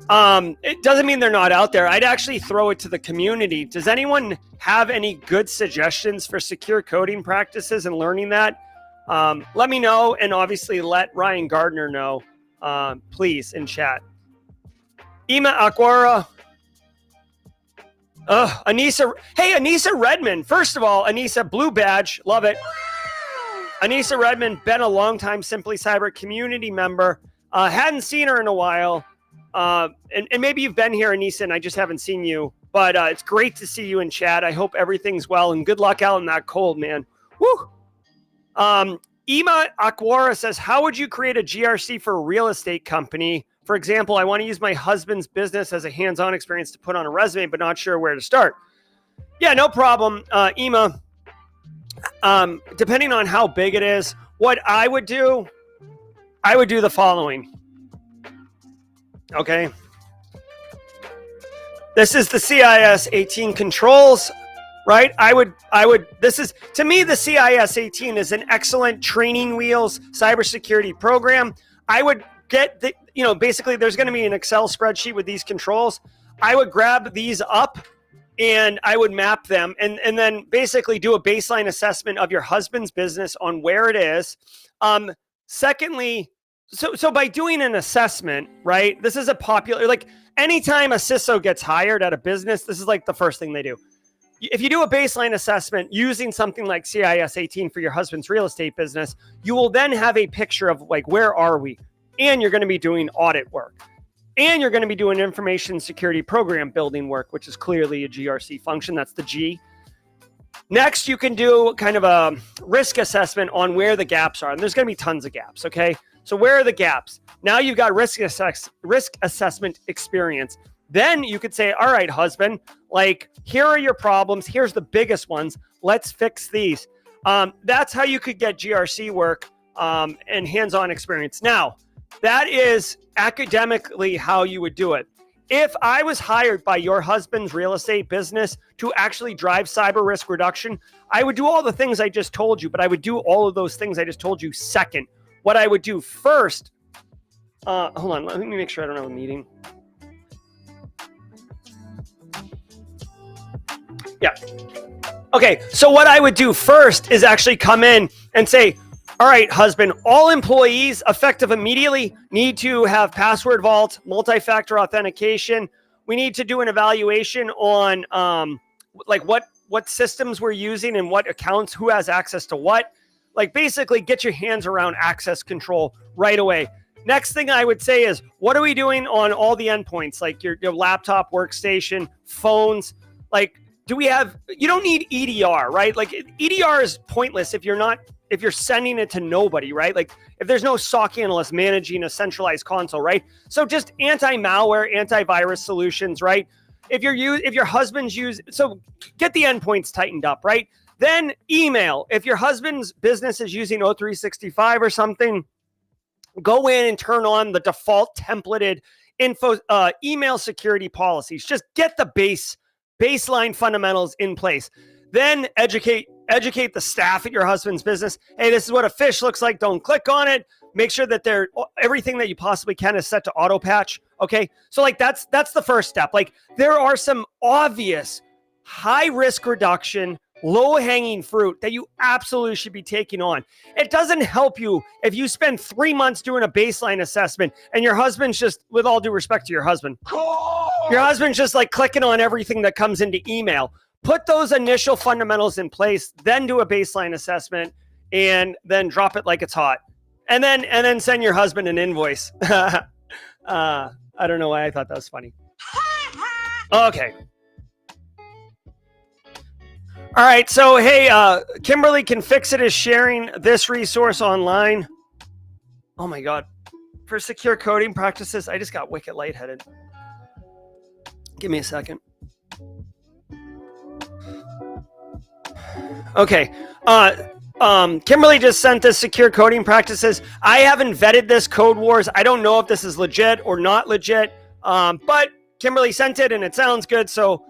It doesn't mean they're not out there. I'd actually throw it to the community. Does anyone have any good suggestions for secure coding practices and learning that? Let me know, and obviously let Ryan Gardner know, please, in chat. Ima Aquara. Anissa. Hey, Anissa Redmond. First of all, Anissa, blue badge. Love it. Anissa Redmond, been a long time Simply Cyber community member. Hadn't seen her in a while. And maybe you've been here, Anissa, and I just haven't seen you. But it's great to see you in chat. I hope everything's well, and good luck out in that cold, man. Woo! Ima Aquara says, how would you create a GRC for a real estate company? For example, I want to use my husband's business as a hands-on experience to put on a resume, but not sure where to start. Yeah, no problem, Ima. Depending on how big it is, what I would do the following. Okay. This is the CIS 18 controls, right? This is, to me, the CIS 18 is an excellent training wheels cybersecurity program. I would get the, basically there's going to be an Excel spreadsheet with these controls. I would grab these up and I would map them and then basically do a baseline assessment of your husband's business on where it is. Secondly, so by doing an assessment, right? This is a popular, like anytime a CISO gets hired at a business, this is like the first thing they do. If you do a baseline assessment using something like CIS 18 for your husband's real estate business, you will then have a picture of like, where are we? And you're going to be doing audit work. And you're going to be doing information security program building work, which is clearly a GRC function. That's the G. Next, you can do kind of a risk assessment on where the gaps are. And there's going to be tons of gaps, okay? So where are the gaps? Now you've got risk assessment experience. Then you could say, all right, husband, like, here are your problems. Here's the biggest ones. Let's fix these. That's how you could get GRC work and hands-on experience. Now, that is academically how you would do it. If I was hired by your husband's real estate business to actually drive cyber risk reduction, I would do all the things I just told you, but I would do all of those things I just told you second. What I would do first, hold on, let me make sure I don't have a meeting. Yeah. Okay, so what I would do first is actually come in and say, all right, husband, all employees effective immediately need to have password vault, multi-factor authentication. We need to do an evaluation on like what systems we're using and what accounts, who has access to what. Like basically get your hands around access control right away. Next thing I would say is, what are we doing on all the endpoints? Like your laptop, workstation, phones, like you don't need EDR, right? Like EDR is pointless if you're sending it to nobody, right? Like if there's no SOC analyst managing a centralized console, right? So just anti-malware, antivirus solutions, right? If your husband's so get the endpoints tightened up, right? Then email. If your husband's business is using O365 or something, go in and turn on the default templated email security policies. Just get the baseline fundamentals in place. Then educate the staff at your husband's business. Hey, this is what a fish looks like. Don't click on it. Make sure that everything that you possibly can is set to auto patch. Okay. So like that's the first step. Like there are some obvious high risk reduction, low hanging fruit that you absolutely should be taking on. It doesn't help you if you spend 3 months doing a baseline assessment and your husband's just, with all due respect to your husband's just like clicking on everything that comes into email. Put those initial fundamentals in place, then do a baseline assessment, and then drop it like it's hot. And then send your husband an invoice. I don't know why I thought that was funny. Okay. All right. So, hey, Kimberly Can Fix It is sharing this resource online. Oh, my God. For secure coding practices, I just got wicked lightheaded. Give me a second. Okay. Kimberly just sent this secure coding practices. I haven't vetted this Code Wars. I don't know if this is legit or not legit. But Kimberly sent it and it sounds good. So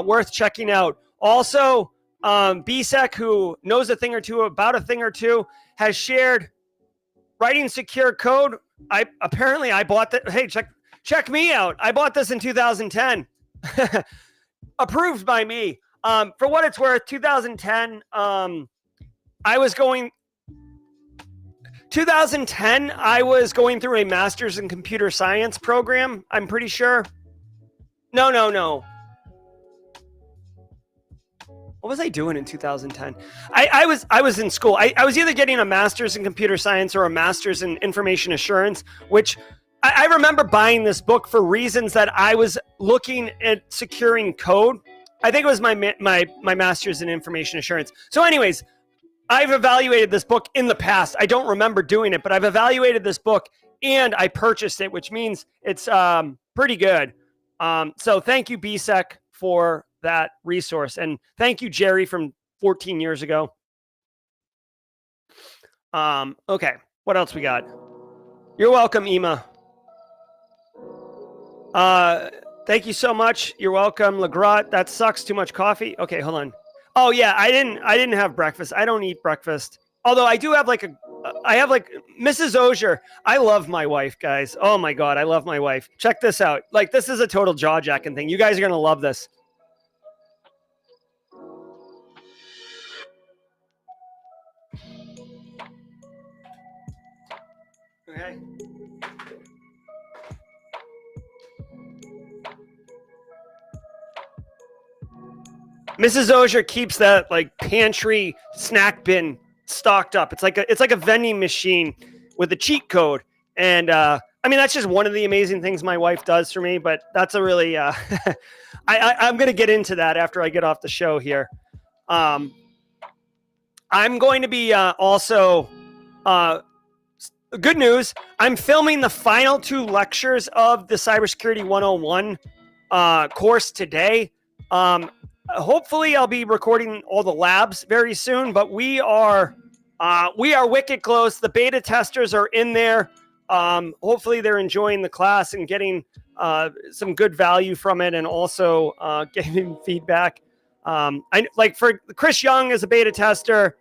worth checking out. Also, BSEC, who knows a thing or two about a thing or two, has shared writing secure code. I bought that. Hey, check me out. I bought this in 2010. Approved by me. For what it's worth, 2010, I was going through a master's in computer science program, I'm pretty sure. No. What was I doing in 2010? I was in school. I was either getting a master's in computer science or a master's in information assurance, which I remember buying this book for reasons that I was looking at securing code. I think it was my master's in information assurance. So anyways, I've evaluated this book in the past. I don't remember doing it, but I've evaluated this book and I purchased it, which means it's pretty good. So thank you, BSEC, for that resource. And thank you, Jerry, from 14 years ago. Okay, what else we got? You're welcome, Ema. Thank you so much. You're welcome, Legrat. That sucks. Too much coffee. Okay, hold on. Oh yeah, I didn't have breakfast. I don't eat breakfast. Although I do have I have Mrs. Auger. I love my wife, guys. Oh my God, I love my wife. Check this out. Like, this is a total jaw-jacking thing. You guys are gonna love this. Okay. Mrs. Auger keeps that pantry snack bin stocked up. It's like a vending machine with a cheat code. And I mean, that's just one of the amazing things my wife does for me, but that's a really I'm going to get into that after I get off the show here. I'm going to be also good news. I'm filming the final 2 lectures of the Cybersecurity 101 course today. Hopefully I'll be recording all the labs very soon, but we are wicked close. The beta testers are in there. Hopefully they're enjoying the class and getting some good value from it, and also getting feedback. For Chris Young is a beta tester.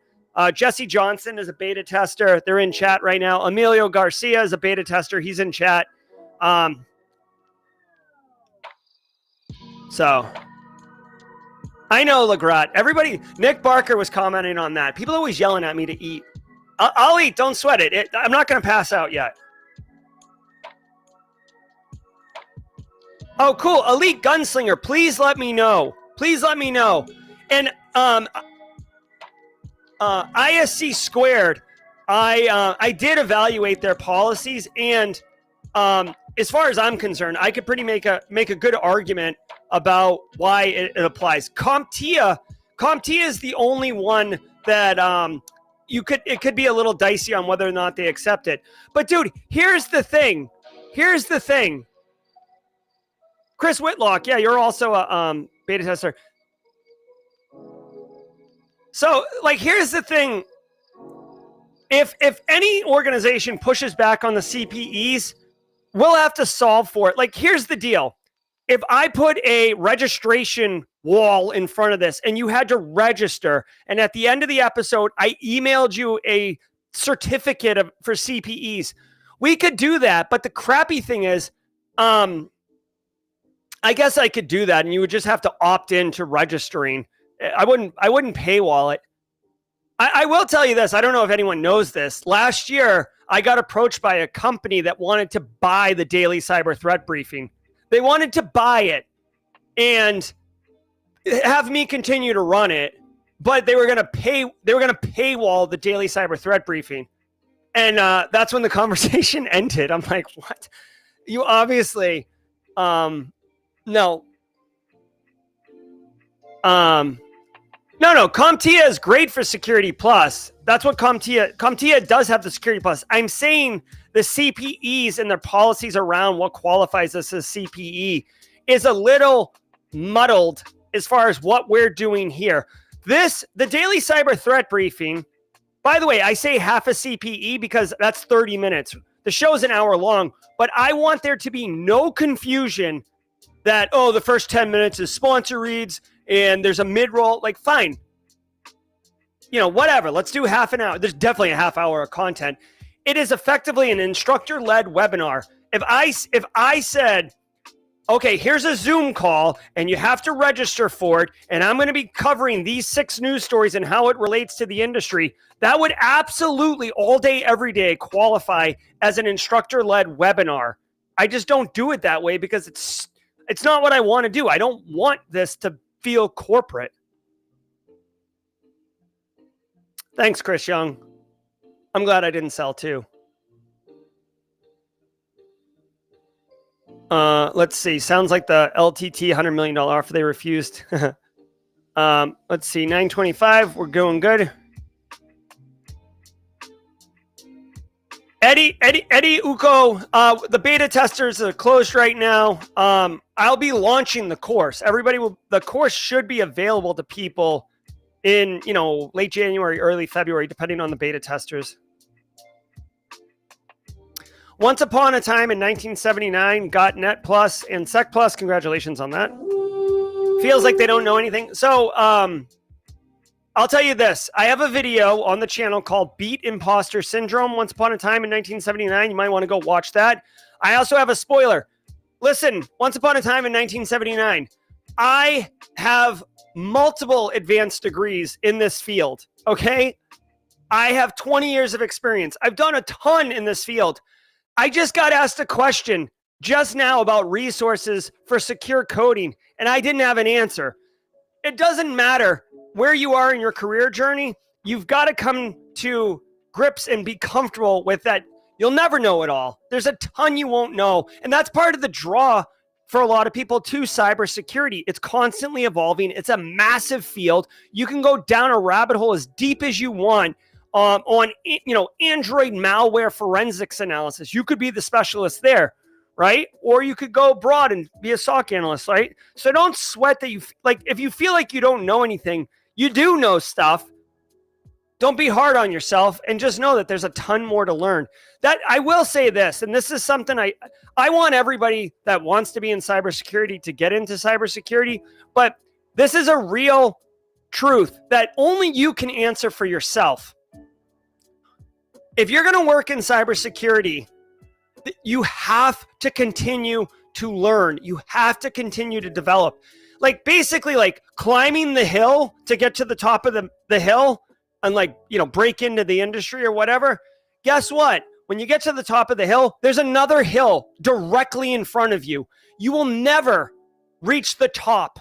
Jesse Johnson is a beta tester. They're in chat right now. Emilio Garcia is a beta tester. He's in chat. So I know, Legrat. Everybody, Nick Barker was commenting on that. People are always yelling at me to eat. I'll eat. Don't sweat it. I'm not going to pass out yet. Oh, cool. Elite Gunslinger. Please let me know. Please let me know. And ISC Squared, I did evaluate their policies, and as far as I'm concerned, I could make a good argument about why it applies. CompTIA is the only one that it could be a little dicey on whether or not they accept it. But dude, here's the thing. Chris Whitlock, yeah, you're also a beta tester. So, here's the thing. If any organization pushes back on the CPEs, we'll have to solve for it. Here's the deal. If I put a registration wall in front of this and you had to register, and at the end of the episode, I emailed you a certificate for CPEs, we could do that. But the crappy thing is, I guess I could do that, and you would just have to opt in to registering. I wouldn't paywall it. I will tell you this. I don't know if anyone knows this. Last year, I got approached by a company that wanted to buy the daily cyber threat briefing. They wanted to buy it and have me continue to run it, but they were going to paywall the daily cyber threat briefing. And that's when the conversation ended. I'm like, what? You obviously, no. No, CompTIA is great for Security Plus. That's what CompTIA does have, the Security Plus. I'm saying the CPEs and their policies around what qualifies as a CPE is a little muddled as far as what we're doing here. The daily cyber threat briefing, by the way, I say half a CPE because that's 30 minutes. The show's an hour long, but I want there to be no confusion that, the first 10 minutes is sponsor reads and there's a mid-roll. Fine. Whatever. Let's do half an hour. There's definitely a half hour of content. It is effectively an instructor-led webinar. If I said, okay, here's a Zoom call and you have to register for it, and I'm going to be covering these 6 news stories and how it relates to the industry, that would absolutely all day, every day qualify as an instructor-led webinar. I just don't do it that way because It's not what I want to do. I don't want this to feel corporate. Thanks, Chris Young. I'm glad I didn't sell too. Let's see. Sounds like the LTT $100 million offer they refused. Let's see. 925. We're going good. Eddie Uko, the beta testers are closed right now. I'll be launching the course. The course should be available to people in, late January, early February, depending on the beta testers. Once upon a time in 1979, got Net Plus and Sec Plus. Congratulations on that. Feels like they don't know anything. So, I'll tell you this. I have a video on the channel called Beat Imposter Syndrome. Once upon a time in 1979. You might want to go watch that. I also have a spoiler. Listen, once upon a time in 1979, I have multiple advanced degrees in this field. Okay. I have 20 years of experience. I've done a ton in this field. I just got asked a question just now about resources for secure coding, and I didn't have an answer. It doesn't matter where you are in your career journey. You've got to come to grips and be comfortable with that. You'll never know it all. There's a ton you won't know. And that's part of the draw for a lot of people to cybersecurity. It's constantly evolving. It's a massive field. You can go down a rabbit hole as deep as you want on Android malware forensics analysis. You could be the specialist there, right? Or you could go broad and be a SOC analyst, right? So don't sweat that if you feel like you don't know anything, you do know stuff. Don't be hard on yourself and just know that there's a ton more to learn. That I will say this, and this is something I want everybody that wants to be in cybersecurity to get into cybersecurity, but this is a real truth that only you can answer for yourself. If you're going to work in cybersecurity, you have to continue to learn. You have to continue to develop. Basically climbing the hill to get to the top of the hill and break into the industry or whatever. Guess what? When you get to the top of the hill, there's another hill directly in front of you. You will never reach the top.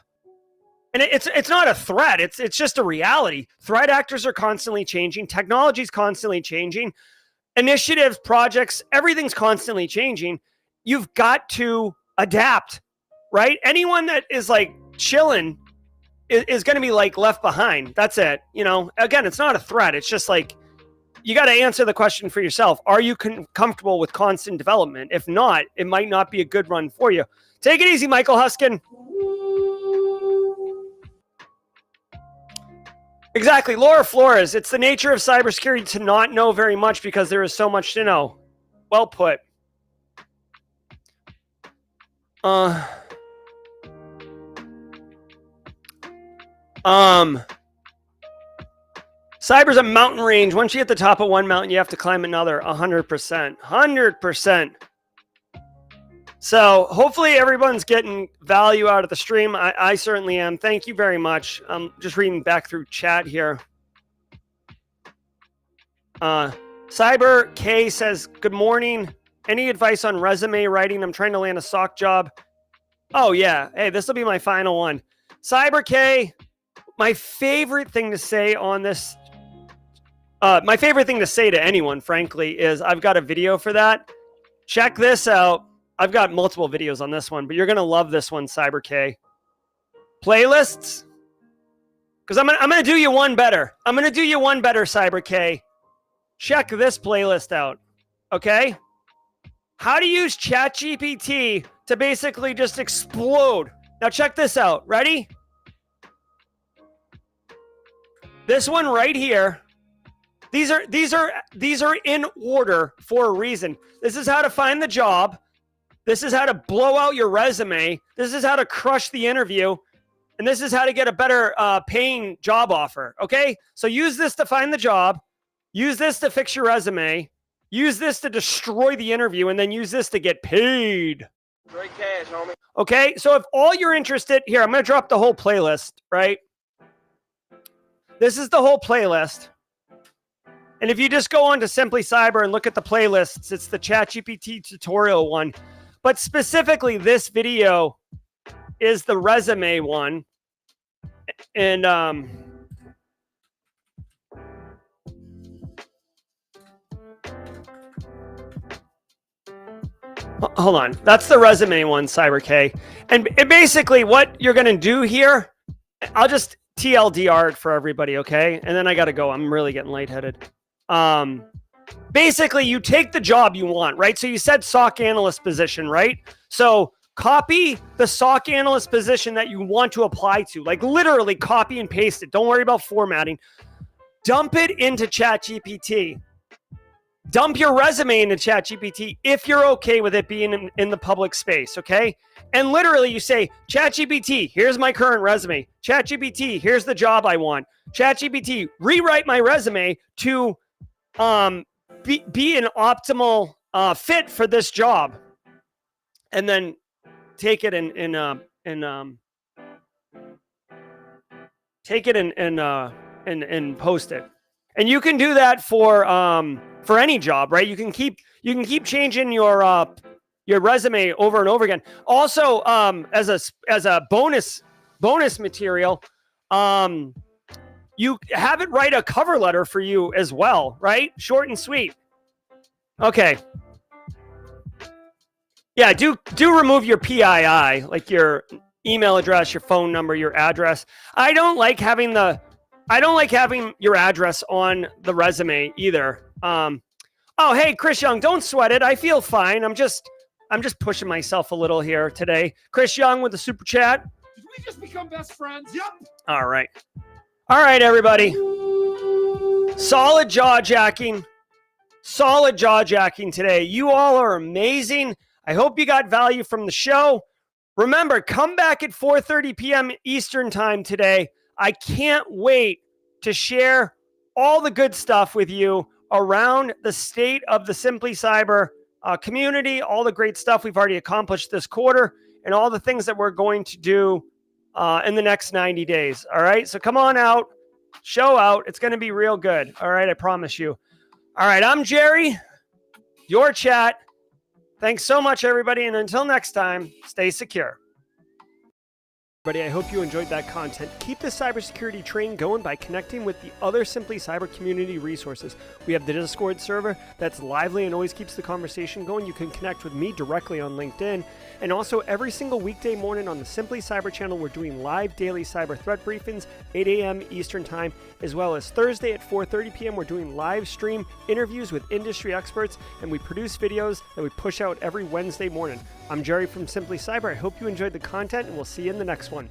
And it's not a threat. It's just a reality. Threat actors are constantly changing. Technology is constantly changing. Initiatives, projects, everything's constantly changing. You've got to adapt, right? Anyone that is chilling is going to be left behind. That's it. Again, it's not a threat. It's just you got to answer the question for yourself. Are you comfortable with constant development? If not, it might not be a good run for you. Take it easy, Michael Huskin. Exactly. Laura Flores, it's the nature of cybersecurity to not know very much because there is so much to know. Well put. Cyber's a mountain range. Once you hit the top of one mountain, you have to climb another. 100%. 100%. So hopefully everyone's getting value out of the stream. I certainly am. Thank you very much. I'm just reading back through chat here. Cyber K says, good morning. Any advice on resume writing? I'm trying to land a SOC job. Oh, yeah. Hey, this will be my final one. Cyber K, my favorite thing to say on this, my favorite thing to say to anyone, frankly, is I've got a video for that. Check this out. I've got multiple videos on this one, but you're going to love this one, Cyber K. Playlists? Because I'm gonna do you one better. I'm going to do you one better, Cyber K. Check this playlist out, okay? How to use ChatGPT to basically just explode. Now check this out. Ready? This one right here. These are in order for a reason. This is how to find the job. This is how to blow out your resume. This is how to crush the interview. And this is how to get a better paying job offer. Okay? So use this to find the job. Use this to fix your resume. Use this to destroy the interview. And then use this to get paid. Great cash, homie. Okay? So if all you're interested... Here, I'm going to drop the whole playlist, right? This is the whole playlist. And if you just go on to Simply Cyber and look at the playlists, it's the ChatGPT tutorial one. But specifically, this video is the resume one. And hold on. That's the resume one, CyberK. And basically what you're going to do here, I'll just TLDR it for everybody, okay? And then I got to go. I'm really getting lightheaded. Basically, you take the job you want, right? So you said SOC analyst position, right? So copy the SOC analyst position that you want to apply to. Like literally copy and paste it. Don't worry about formatting. Dump it into ChatGPT. Dump your resume into ChatGPT if you're okay with it being in the public space, okay? And literally you say, ChatGPT, here's my current resume. ChatGPT, here's the job I want. ChatGPT, rewrite my resume to be an optimal fit for this job. And then take it and post it. And you can do that for any job, right? You can keep changing your resume over and over again. Also, as a bonus material, you have it write a cover letter for you as well, right? Short and sweet. Okay. Yeah, do remove your PII, like your email address, your phone number, your address. I don't like having your address on the resume either. Oh, hey, Chris Young, don't sweat it. I feel fine. I'm just pushing myself a little here today. Chris Young with the super chat. Did we just become best friends? Yep. All right, everybody. Solid jaw jacking today. You all are amazing. I hope you got value from the show. Remember, come back at 4:30 p.m. Eastern time today. I can't wait to share all the good stuff with you around the state of the Simply Cyber community, all the great stuff we've already accomplished this quarter, and all the things that we're going to do in the next 90 days. All right, so come on out, show out. It's going to be real good. All right, I promise you. All right, I'm Jerry, your chat. Thanks so much, everybody, and until next time, stay secure. Everybody, I hope you enjoyed that content. Keep the cybersecurity train going by connecting with the other Simply Cyber community resources. We have the Discord server that's lively and always keeps the conversation going. You can connect with me directly on LinkedIn. And also every single weekday morning on the Simply Cyber channel, we're doing live daily cyber threat briefings, 8 a.m. Eastern time, as well as Thursday at 4:30 p.m. We're doing live stream interviews with industry experts, and we produce videos that we push out every Wednesday morning. I'm Jerry from Simply Cyber. I hope you enjoyed the content, and we'll see you in the next one.